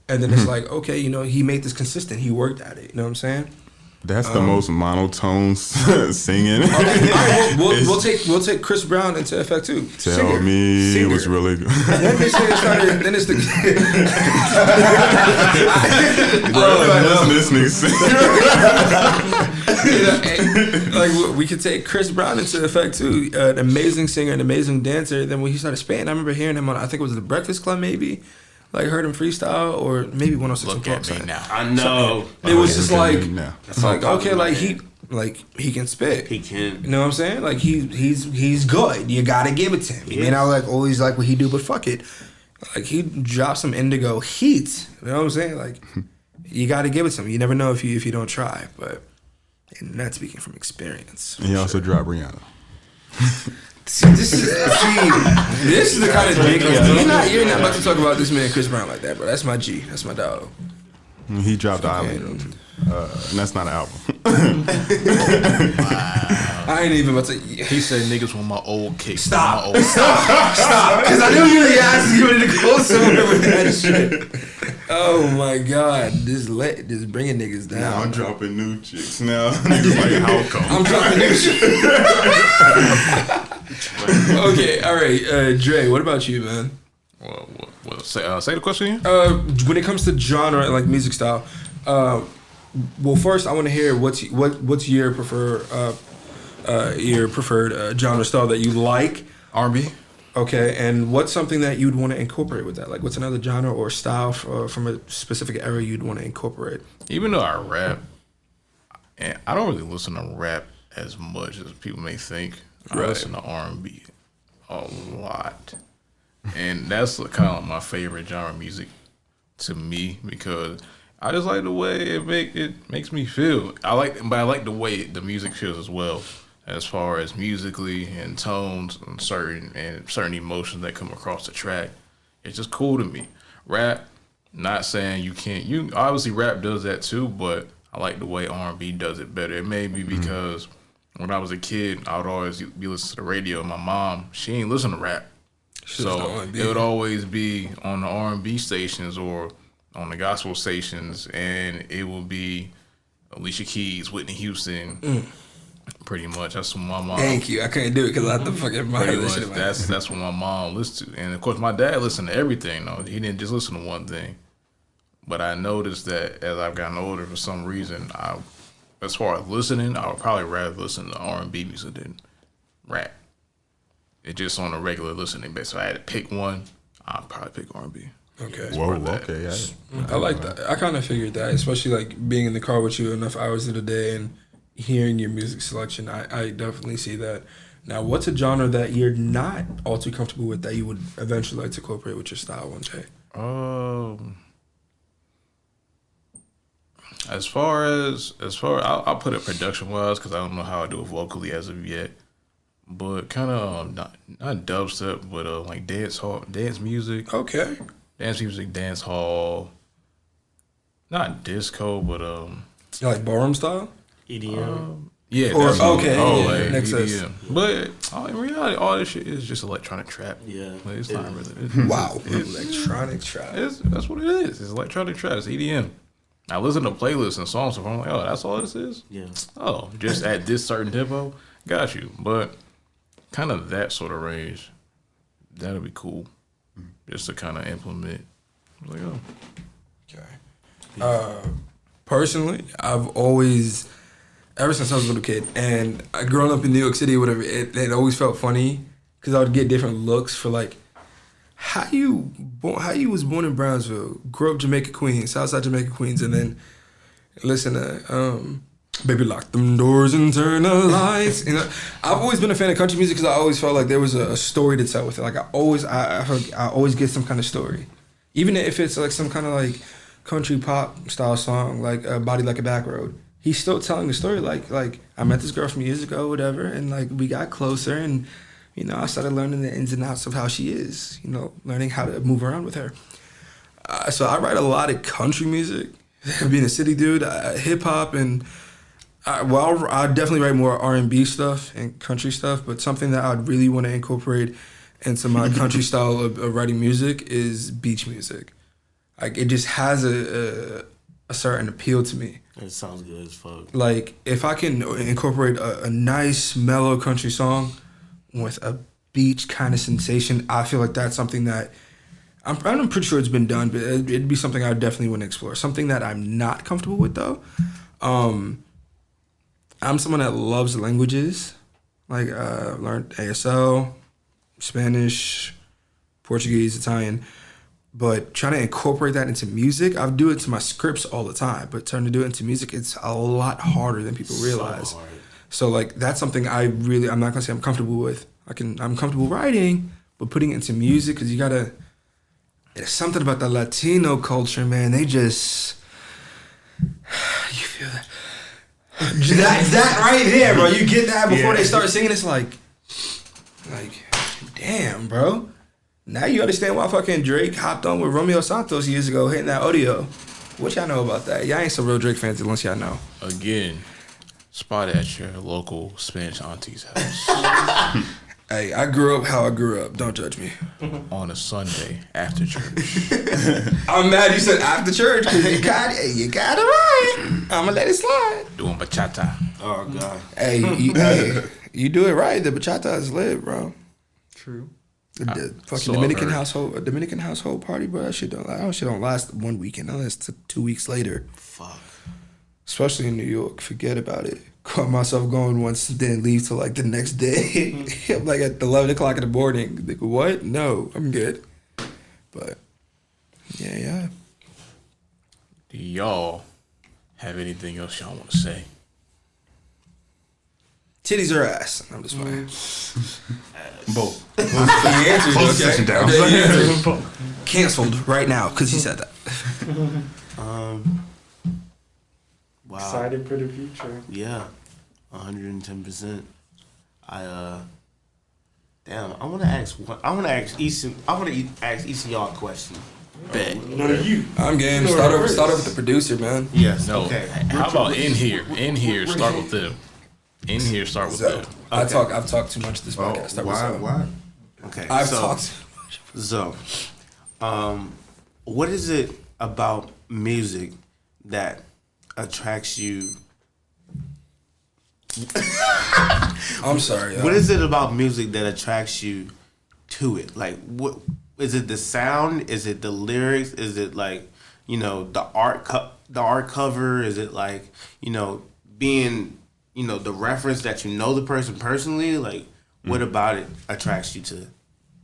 And then it's like, okay, he made this consistent. He worked at it. You know what I'm saying? That's the most monotone singing. Okay, we'll take Chris Brown into effect too. Tell me it was really good. Then this nigga started. Then it's the. Listen to this nigga. Like we could take Chris Brown into effect too. An amazing singer, an amazing dancer. Then when he started spitting, I remember hearing him on, I think it was the Breakfast Club maybe. Like heard him freestyle, or maybe 106 Look and at me now. I know. It was just like, It's like okay, like he can spit. He can. You know what I'm saying? Like he's good. You gotta give it to him. He may not like always like what he do, but fuck it. Like he dropped some indigo heat. You know what I'm saying? Like you gotta give it to him. You never know if you don't try. But and not speaking from experience. And he also dropped Rihanna. This is the kind of nigga. You're not about to talk about this man Chris Brown like that, bro. That's my G. That's my dog. He dropped the album. And that's not an album. I ain't even about to. He said niggas want my old kicks. Stop. My old Stop. Because I knew you were asking you to go somewhere with that shit. Oh my God. This bringing niggas down. Now I'm dropping new chicks. Now niggas like, how come? I'm dropping new shit. Okay, all right. Dre, what about you, man? Well, say the question again. When it comes to genre and like music style, well, first I want to hear what's your preferred genre style that you like. R&B. Okay, and what's something that you'd want to incorporate with that? Like, what's another genre or style from a specific era you'd want to incorporate? Even though I rap, and I don't really listen to rap as much as people may think. I listen to R&B a lot, and that's kind of like my favorite genre of music to me because I just like the way it makes me feel. I like the way the music feels as well. As far as musically and tones and certain emotions that come across the track, it's just cool to me. Rap, not saying you can't. You obviously rap does that too, but I like the way R&B does it better. It may be because when I was a kid, I would always be listening to the radio. My mom, she ain't listen to rap, so it would always be on the R&B stations or on the gospel stations, and it would be Alicia Keys, Whitney Houston. Pretty much, that's what my mom. Thank you. I couldn't do it because I had to fucking pretty much, that's what my mom listened to, and of course, my dad listened to everything. Though he didn't just listen to one thing. But I noticed that as I've gotten older, for some reason, as far as listening, I would probably rather listen to R&B music than rap. It's just on a regular listening basis. So I had to pick one, I'd probably pick R&B. Okay. Whoa, okay. I like that. I kind of figured that, especially like being in the car with you enough hours of the day and hearing your music selection. I definitely see that. Now, what's a genre that you're not all too comfortable with that you would eventually like to incorporate with your style one day? As far as I'll put it production wise because I don't know how I do it vocally as of yet, but kind of not dubstep, but like dance music. Okay. Dance music, dance hall. Not disco, but You like ballroom style? EDM. Yeah. Or okay. Like next EDM. But in reality, all this shit is just electronic trap. Yeah. Like, it's not really. Wow. Electronic trap. That's what it is. It's electronic trap. It's EDM. I listen to playlists and songs, so I'm like, oh, that's all this is? Yeah. Oh, just at this certain tempo? Got you. But kind of that sort of range, that'll be cool. Just to kind of implement. I was like, oh. Okay. Personally, I've always, ever since I was a little kid, and I growing up in New York City or whatever, it always felt funny because I would get different looks for like, how you was born in Brownsville, grew up Jamaica, Queens, Southside Jamaica, Queens, and then listen to Baby Lock Them Doors and Turn the Lights. You know, I've always been a fan of country music because I always felt like there was a story to tell with it. Like I always get some kind of story, even if it's like some kind of like country pop style song, like Body Like a Back Road. He's still telling the story like I met this girl from years ago, whatever, and like we got closer and. You know, I started learning the ins and outs of how she is, you know, learning how to move around with her. So I write a lot of country music, being a city dude, hip-hop, and, I definitely write more R&B stuff and country stuff, but something that I'd really want to incorporate into my country style of writing music is beach music. Like, it just has a certain appeal to me. It sounds good as fuck. Like, if I can incorporate a nice, mellow country song with a beach kind of sensation, I feel like that's something that I'm pretty sure it's been done, but it'd be something I definitely want to explore. Something that I'm not comfortable with though. I'm someone that loves languages, like learned ASL, Spanish, Portuguese, Italian, but trying to incorporate that into music, I do it to my scripts all the time, but trying to do it into music, it's a lot harder than people realize. So hard. So like that's something I'm not gonna say I'm comfortable with. I'm comfortable writing, but putting it into music because there's something about the Latino culture, man. They just, you feel that. that right there, bro. You get that before they start singing. It's like, damn, bro. Now you understand why fucking Drake hopped on with Romeo Santos years ago hitting that audio. What y'all know about that? Y'all ain't some real Drake fans unless y'all know. Again. Spot at your local Spanish auntie's house. Hey, I grew up how I grew up. Don't judge me. On a Sunday after church. I'm mad you said after church because you got it right. I'm going to let it slide. Doing bachata. Oh, God. Hey, you do it right. The bachata is lit, bro. True. The fucking So Dominican household party, bro. That shit don't last 1 weekend. That lasts 2 weeks later. Fuck. Especially in New York. Forget about it. caught myself going once, didn't leave till like the next day. I'm like at 11 o'clock in the morning. Like, what? No, I'm good. But yeah. Do y'all have anything else y'all want to say? Titties or ass? I'm just playing. Both. He answered. Close the session down. Okay, he answered. Canceled right now because he said that. Wow. Excited for the future. Yeah, 110%. Damn. I want to ask each of y'all a question. Bet. No, you. I'm game. Start over with the producer, man. Yes. No. Okay. How about in here? In here, start with them. In here, start with So, them. I've talked too much this podcast. Start with Zoe. Why? Okay. I've so, talked too much. So, what is it about music that attracts you? I'm sorry. What is it about music that attracts you to it? Like, what is it? The sound? Is it the lyrics? Is it like, the art cover? Is it like, being, the reference that the person personally? Like, what about it attracts you to,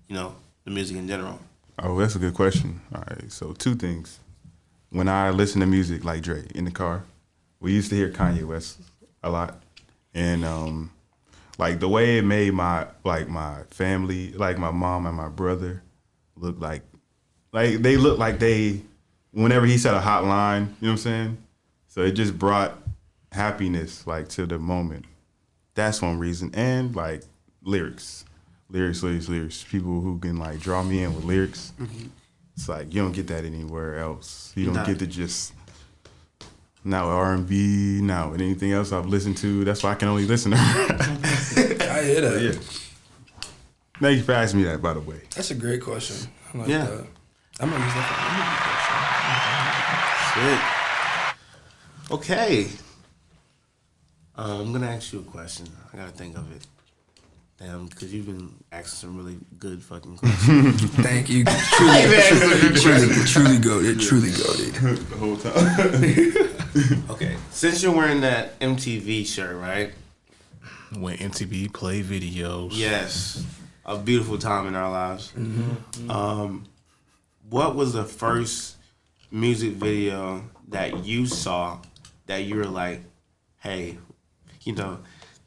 the music in general? Oh, that's a good question. All right, so 2 things. When I listen to music like Dre in the car, we used to hear Kanye West a lot, and like the way it made my family, like my mom and my brother, look like they look like they, whenever he said a hot line, you know what I'm saying? So it just brought happiness like to the moment. That's one reason, and like lyrics. People who can like draw me in with lyrics. Mm-hmm. It's like you don't get that anywhere else. You don't get to just now R&B, now and anything else I've listened to. That's why I can only listen to her. I hear that. Yeah. Thank you for asking me that, by the way. That's a great question. I like Yeah. that. I'm gonna use that Shit. Okay. I'm gonna ask you a question. I gotta think of it. Damn, because you've been asking some really good fucking questions. Thank you. Truly goated. The whole time. Okay. Since you're wearing that MTV shirt, right? When MTV play videos. Yes. A beautiful time in our lives. Mm-hmm. What was the first music video that you saw that you were like, hey,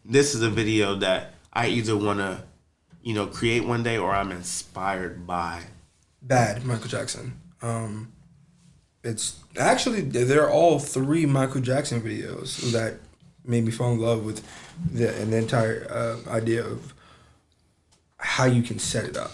this is a video that I either want to, create one day or I'm inspired by? Bad, Michael Jackson. It's actually, they're all 3 Michael Jackson videos that made me fall in love with the entire idea of how you can set it up.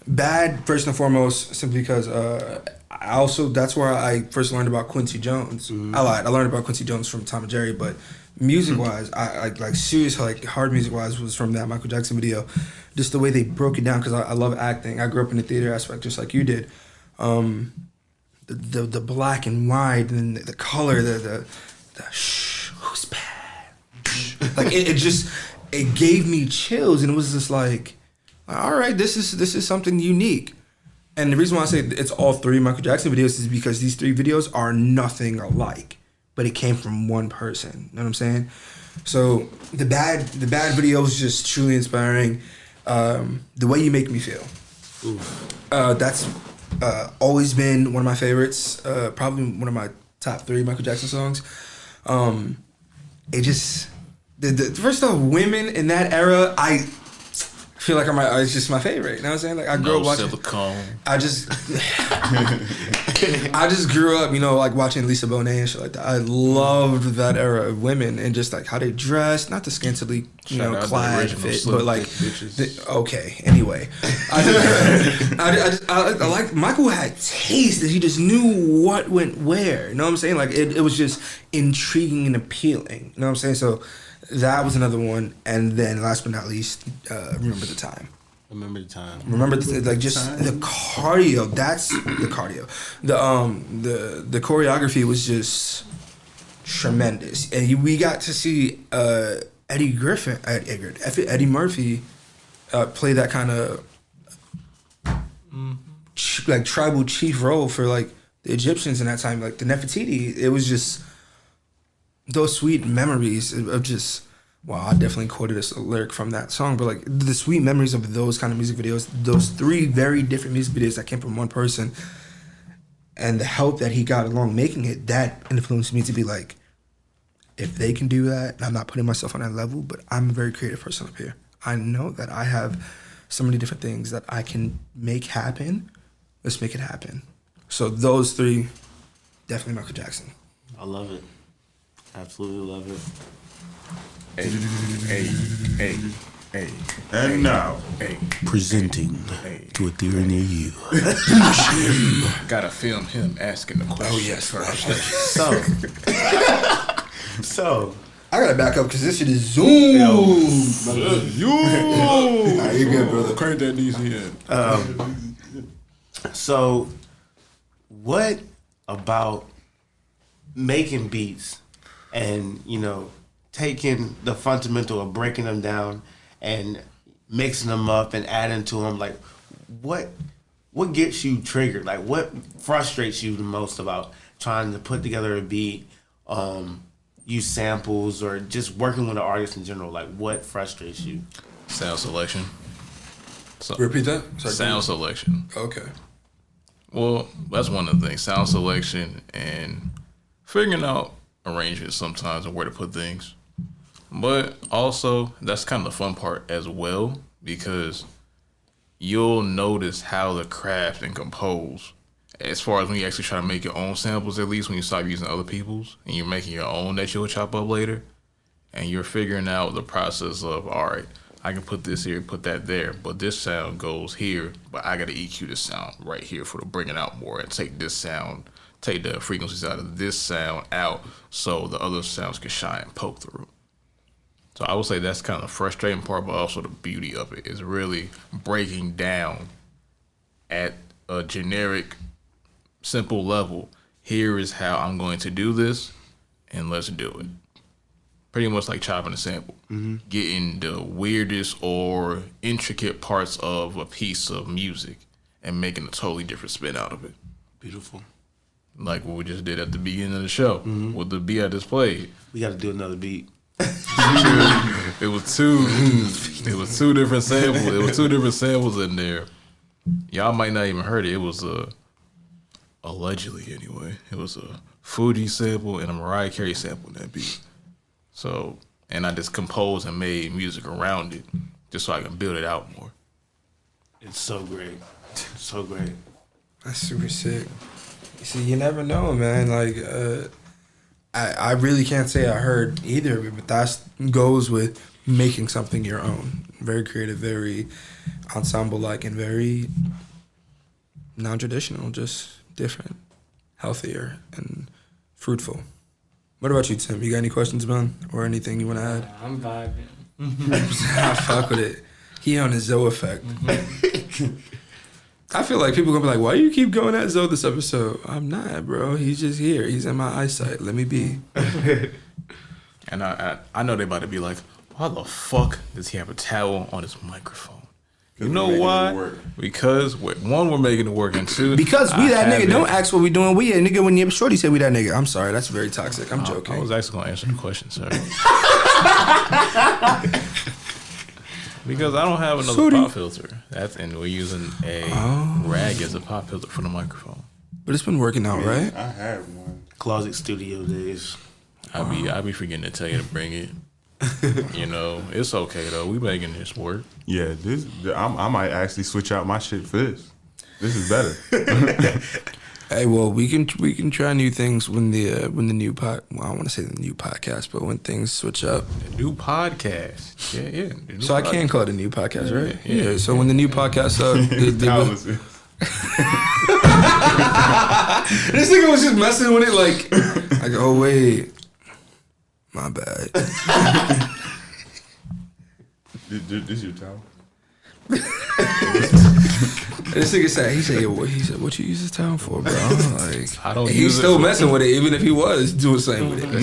Bad, first and foremost, simply because that's where I first learned about Quincy Jones. Mm-hmm. I lied. I learned about Quincy Jones from Tom and Jerry, but music-wise, I like serious, like hard music-wise was from that Michael Jackson video. Just the way they broke it down, because I love acting. I grew up in the theater aspect just like you did. The black and white and the color, the shh, who's bad? Like it gave me chills, and it was just like, all right, this is something unique. And the reason why I say it's all 3 Michael Jackson videos is because these 3 videos are nothing alike, but it came from one person. You know what I'm saying? So the bad video is just truly inspiring. The Way You Make Me Feel. That's always been one of my favorites. Probably one of my top 3 Michael Jackson songs. It just the first off, women in that era, I feel like it's just my favorite. You know what I'm saying? Like I grew up watching silicone. I just grew up, like watching Lisa Bonet and shit like that. I loved that era of women and just like how they dressed, not the scantily, clad fit, but like, okay. Anyway, I like Michael had taste, that he just knew what went where. You know what I'm saying? Like it was just intriguing and appealing. You know what I'm saying? So that was another one, and then last but not least, Remember the Time. Remember the time. Remember, like just the cardio. That's the cardio. The choreography was just tremendous, and we got to see Eddie Murphy play that kind of like tribal chief role for like the Egyptians in that time, like the Nefertiti. It was just those sweet memories of just, wow, I definitely quoted a lyric from that song, but like the sweet memories of those kind of music videos, those 3 very different music videos that came from one person, and the help that he got along making it, that influenced me to be like, if they can do that, and I'm not putting myself on that level, but I'm a very creative person up here. I know that I have so many different things that I can make happen. Let's make it happen. So those 3, definitely Michael Jackson. I love it. Absolutely love it. Hey. And now, Presenting to a theory near you. Gotta film him asking the question. Oh, yes. So I gotta back up because this shit is Zoom. nah, you good, brother. Crank that DZN. So, what about making beats and, taking the fundamental of breaking them down and mixing them up and adding to them? Like, what gets you triggered? Like, what frustrates you the most about trying to put together a beat, use samples, or just working with an artist in general? Like, what frustrates you? Sound selection. So, Repeat that? Sorry, sound selection. Okay. Well, that's one of the things. Sound selection and figuring out arrangements sometimes and where to put things. But also, that's kind of the fun part as well, because you'll notice how the craft and compose, as far as when you actually try to make your own samples, at least when you stop using other people's and you're making your own that you'll chop up later, and you're figuring out the process of, all right, I can put this here, put that there, but this sound goes here, but I got to EQ this sound right here to bring it out more and take this sound, take the frequencies out of this sound out so the other sounds can shine and poke through. So I would say that's kind of the frustrating part, but also the beauty of it is really breaking down at a generic, simple level. Here is how I'm going to do this, and let's do it. Pretty much like chopping a sample. Mm-hmm. Getting the weirdest or intricate parts of a piece of music and making a totally different spin out of it. Beautiful. Like what we just did at the beginning of the show with the beat I just played. We got to do another beat. It was two different samples. It was 2 different samples in there. Y'all might not even heard it. It was allegedly anyway. It was a Fuji sample and a Mariah Carey sample in that beat. So, and I just composed and made music around it just so I can build it out more. It's so great. So great. That's super sick. See, you never know, man. Like, I really can't say I heard either of it, but that goes with making something your own. Very creative, very ensemble-like, and very non-traditional, just different, healthier, and fruitful. What about you, Tim? You got any questions, man? Or anything you want to add? I'm vibing. I fuck with it. He on his Zoe effect. I feel like people gonna be like, why you keep going at Zoe this episode? I'm not, bro. He's just here. He's in my eyesight. Let me be. And I know they about to be like, why the fuck does he have a towel on his microphone? You know why? Because one, we're making it work, and two, because we that nigga. Don't ask what we doing. We a nigga when you shorty said we that nigga. I'm sorry, that's very toxic. I'm joking. I was actually gonna answer the question, sir. Because I don't have another pop filter. And we're using a rag as a pop filter for the microphone. But it's been working out, right? I had one. Closet studio days. I be forgetting to tell you to bring it. You know, it's okay though. We making this work. Yeah, I might actually switch out my shit for this. This is better. Hey, well, we can try new things when the new I don't want to say the new podcast, but when things switch up. A new podcast. Yeah. So I can call it a new podcast, right? Yeah. So when the new podcast this nigga was just messing with it like oh wait, my bad. This your towel? This nigga said, he said, what you use this towel for, bro? Like, I don't. He's still messing with it, even if he was doing something with it. It's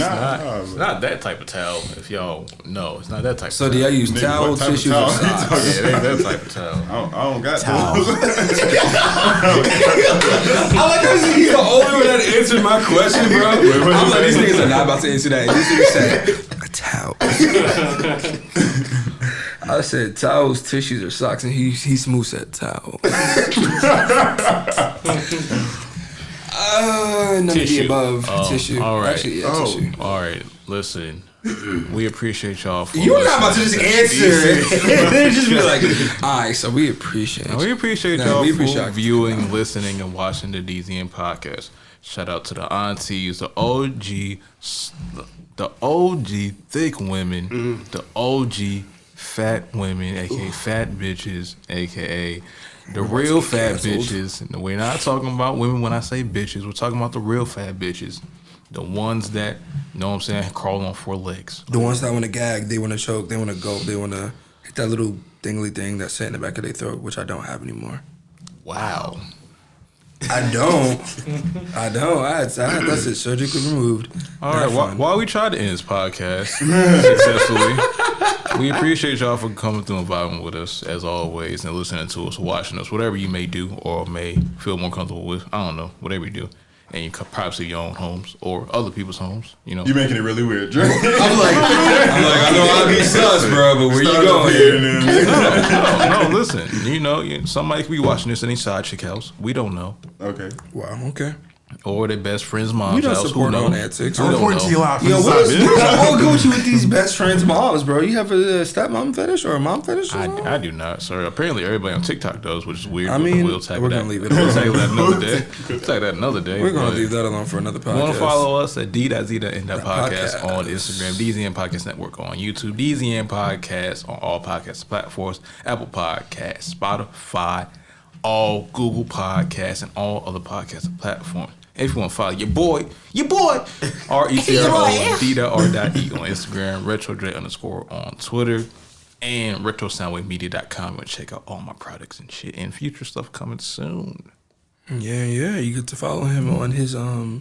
not that type of towel. If y'all know, it's not that type. So of towel. do y'all use towel, tissues, or socks? Yeah, it ain't that type of towel. I don't got towels. like how he's the only one that answered my question, bro. I'm like, these niggas are not about to answer that. This nigga said, a towel. I said towels, tissues, or socks, and he smooth said towel. None Tissue. of the above. Tissue. All right. Actually, yeah, tissue. All right. Listen, we appreciate y'all for You're not about to just answer it. Then just be like, all right, so we appreciate you. We appreciate y'all for viewing, listening, and watching the DZN Podcast. Shout out to the aunties, the OG thick women, the OG fat women, aka fat bitches, aka the real fat bitches. And we're not talking about women when I say bitches. We're talking about the real fat bitches. The ones that, you know what I'm saying, crawl on 4 legs. The ones that want to gag, they want to choke, they want to go, they want to hit that little dingly thing that's sat in the back of their throat, which I don't have anymore. Wow. I don't. I had that's it, surgically removed. All right, while we tried to end this podcast successfully, we appreciate y'all for coming through and vibing with us as always and listening to us, watching us, whatever you may do or may feel more comfortable with. I don't know, whatever you do. And you privacy your own homes or other people's homes, you know. You're making it really weird, Dre. I'm like, I know I'll be sus, bro, but where you going? No, listen. You know, somebody could be watching this in a side chick house. We don't know. Okay. Wow, okay. Or their best friend's mom's We don't house. support our antics. We don't know. Yo, what's all good with you with these best friends' moms, bro? You have a stepmom fetish or a mom fetish? I do not, sir. Apparently, everybody on TikTok does, which is weird. I mean, we'll tackle we're that. gonna leave it We'll alone. tackle that another day. We're gonna leave that alone for another podcast. You want to follow us at DZN Podcast on Instagram, DZN Podcast Network on YouTube, DZN Podcast on all podcast platforms, Apple Podcasts, Spotify, all Google Podcasts, and all other podcast platforms. If you want to follow your boy, RETRO_D.R.E on Instagram, RetroJ_ on Twitter, and retrosoundwavmedia.com. You want to check out all my products and shit and future stuff coming soon. Yeah, you get to follow him on his I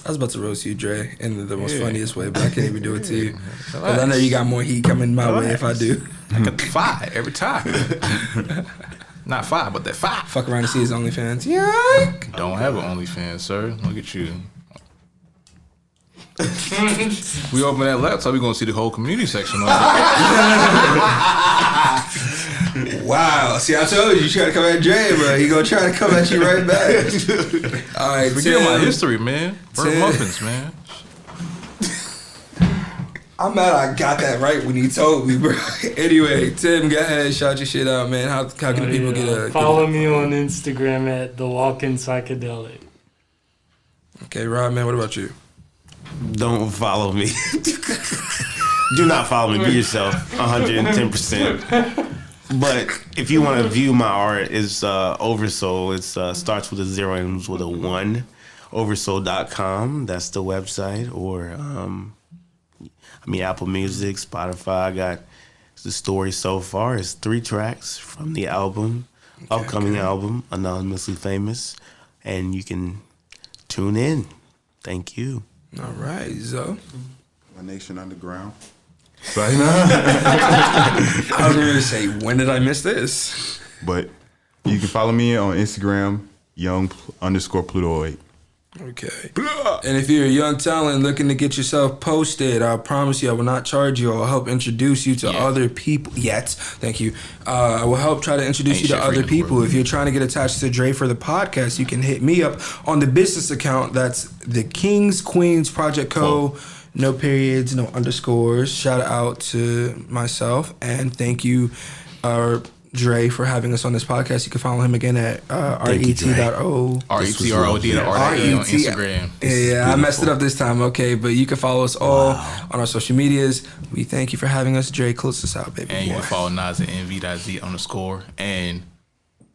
was about to roast you, Dre, in the most funniest way, but I can't even do it to you. Because I know you got more heat coming my way if I do. I got the 5 every time. Not 5, but that 5. Fuck around and see his OnlyFans. Yeah. Don't have an OnlyFans, sir. Look at you. We open that laptop, we're going to see the whole community section on it. Wow. See, I told you try to come at Dre, bro. He gonna try to come at you right back. All right, Forget my history, man. Burnt muffins, man. I'm mad I got that right when he told me, bro. Anyway, Tim, go ahead, shout your shit out, man. How can people get a... Follow me on Instagram at The Walking Psychedelic. Okay, Rob, man, what about you? Don't follow me. Do not follow me. Be yourself. 110%. But if you want to view my art, it's Oversoul. It starts with a 0 and ends with a 1. Oversoul.com. That's the website. Or... Apple Music, Spotify. I got the story so far. It's 3 tracks from the album, upcoming album, Anonymously Famous. And you can tune in. Thank you. All right, Zo. My Nation Underground. Right now. I was going to say, when did I miss this? But you can follow me on Instagram, young_Pluto8. Okay. And if you're a young talent looking to get yourself posted, I promise you I will not charge you. I'll help introduce you to other people. Thank you. I will help try to introduce you to other people. If you're trying to get attached to Dre for the podcast, you can hit me up on the business account. That's the Kings Queens Project Co. No periods, no underscores. Shout out to myself and thank you, Dre, for having us on this podcast. You can follow him again at ret.o. RETROD on Instagram. Yeah, I messed it up this time. Okay, but you can follow us all on our social medias. We thank you for having us. Dre, close us out, baby. And you can follow Nas at NV.Z_. And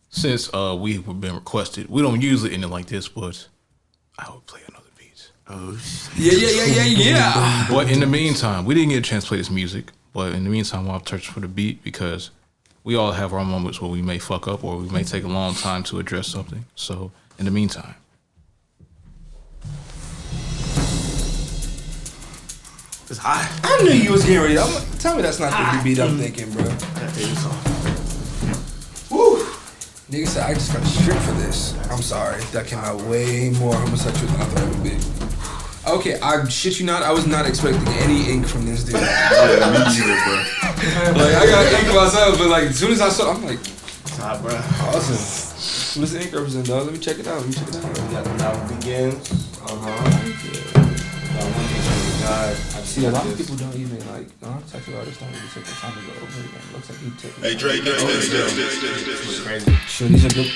since we've been requested, we don't usually end it like this, but I would play another beat. Oh, shit. Yeah. But in the meantime, we didn't get a chance to play this music. But in the meantime, I'll search for the beat because we all have our moments where we may fuck up or we may take a long time to address something. So, in the meantime. It's hot. I knew you was getting ready. Tell me that's not the beat I'm thinking, bro. I gotta take this off. Woo. Nigga said I just got a strip for this. I'm sorry. That came out way more homosexual than I thought it would be. Okay, I shit you not, I was not expecting any ink from this dude. Yeah, me either, bro. Like, I got ink myself, but like, as soon as I saw, I'm like, Nah, bro. awesome. What does the ink represent, dog? Let me check it out. We got the novel begins. See, a lot of people don't even like, a lot of sexual artists don't really take the time to go over it again. It looks like he took it. Hey, Drake, It's crazy. Shorty's a good.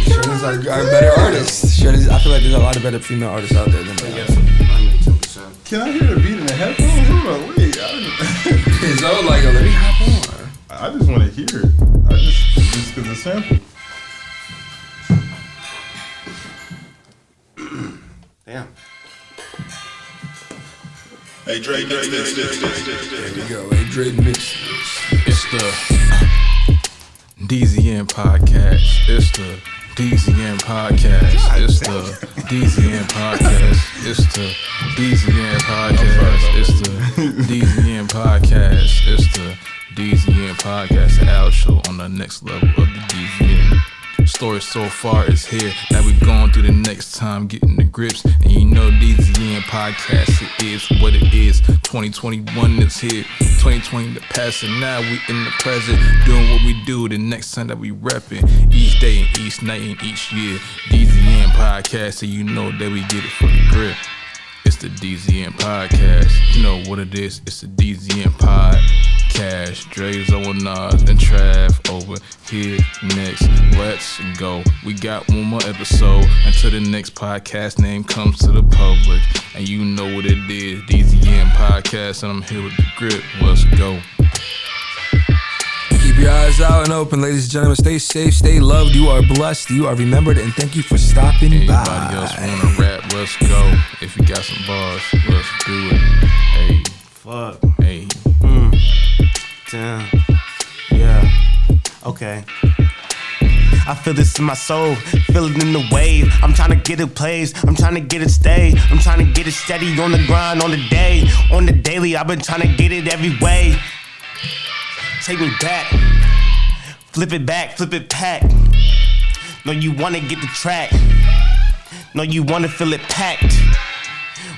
Shorty's are better artists. Shorty's, I feel like there's a lot of better female artists out there than me. Yes, 110%. Can I hear the beat in the headphones? Hold on, wait. So like, let me hop on. I just want to hear it. Just because it's sample. Damn. Hey, Drake, There we go. Hey, Drake mix. It's the DZN Podcast. It's the DZN Podcast. It's the DZN Podcast. It's the DZN Podcast. It's the DZN Podcast. It's the DZN Podcast. The outro on the next level of the DZN. Story so far is here. Now we going through the next time, getting the grips. And you know DZN Podcast, it is what it is. 2021 is here. 2020 the past, and now we in the present, doing what we do. The next time that we repping, each day and each night and each year. DZN Podcast, so you know that we get it for the grip. It's the DZN Podcast. You know what it is. It's the DZN Podcast. Dre's over Nas and Trav over here next. Let's go. We got one more episode until the next podcast name comes to the public. And you know what it is. DZN Podcast, and I'm here with the grip. Let's go. Keep your eyes out and open, ladies and gentlemen. Stay safe, stay loved. You are blessed, you are remembered, and thank you for stopping Anybody by. else wanna rap? Let's go. If you got some bars, let's do it. Hey, Fuck. hey. Damn. Yeah. Okay. I feel this in my soul, feel it in the wave. I'm trying to get it plays, I'm trying to get it stay. I'm trying to get it steady on the grind, on the day, on the daily. I've been trying to get it every way. Take me back, flip it back, flip it back. No, you wanna get the track. No, you wanna feel it packed.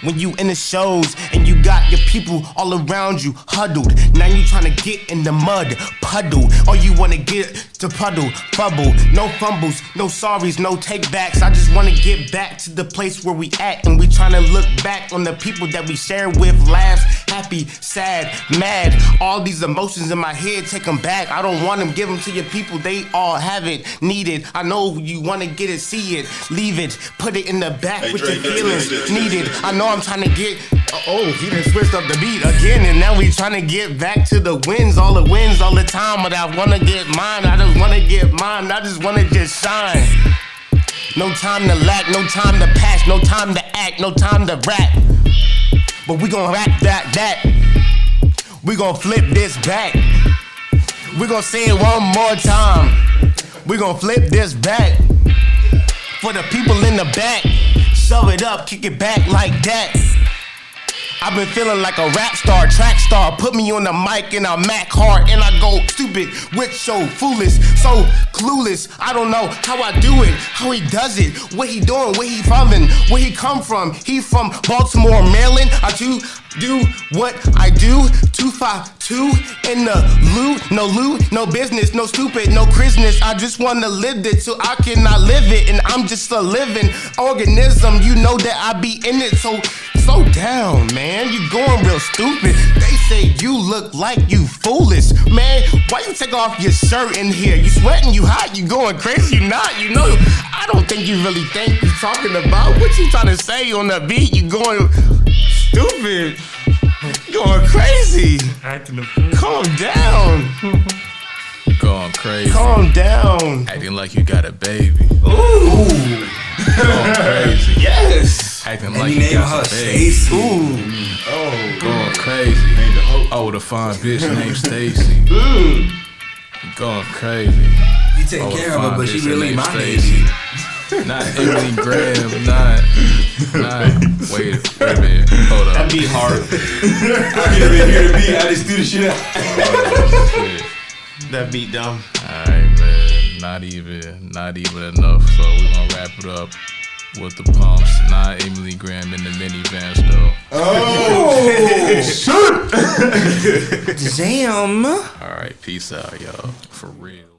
When you in the shows and you got your people all around you huddled. Now you tryna get in the mud, puddle. Or you wanna get to puddle, bubble. No fumbles, no sorries, no takebacks. I just wanna get back to the place where we at. And we tryna look back on the people that we share with. Laughs, happy, sad, mad. All these emotions in my head, take them back. I don't want them, give them to your people. They all have it, need it. I know you wanna get it, see it, leave it. Put it in the back with your feelings, need it. I know I'm trying to get, he done switched up the beat again, and now we trying to get back to the wins all the time. But I wanna get mine, I just wanna get mine, I just wanna just shine. No time to lack, no time to pass, no time to act, no time to rap. But we gon' rap that. We gon' flip this back. We gon' say it one more time. We gon' flip this back. For the people in the back. Shove it up, kick it back like that. I've been feeling like a rap star, track star. Put me on the mic and I mac hard and I go stupid, with so foolish, so clueless. I don't know how I do it, how he does it, what he doing, where he from and where he come from. He from Baltimore, Maryland. I do what I do. 252 in the loot, no business, no stupid, no Christmas. I just wanna live it so I cannot live it, and I'm just a living organism. You know that I be in it, so slow down, man. You going real stupid. They say you look like you foolish, man. Why you take off your shirt in here? You sweating, you hot, you going crazy, you not. You know, I don't think you really think you talking about what you trying to say on the beat. You going stupid. Going crazy. Acting a fool. Calm down. Going crazy. Calm down. Acting like you got a baby. Ooh. Going crazy. Yes. Acting like you got a baby. Ooh. Going crazy. Oh, the fine bitch named Stacy. Going crazy. You take care of her, but she really my baby. Stacy. Not Emily Graham, not. Wait a minute. Hold up. That beat hard. I didn't even hear the beat. I just threw the shit out. Oh, shit. That beat dumb. Alright, man. Not even enough. So we're gonna wrap it up with the pumps. Not Emily Graham in the minivan though. Oh, shoot! Damn. All right, peace out, y'all. For real.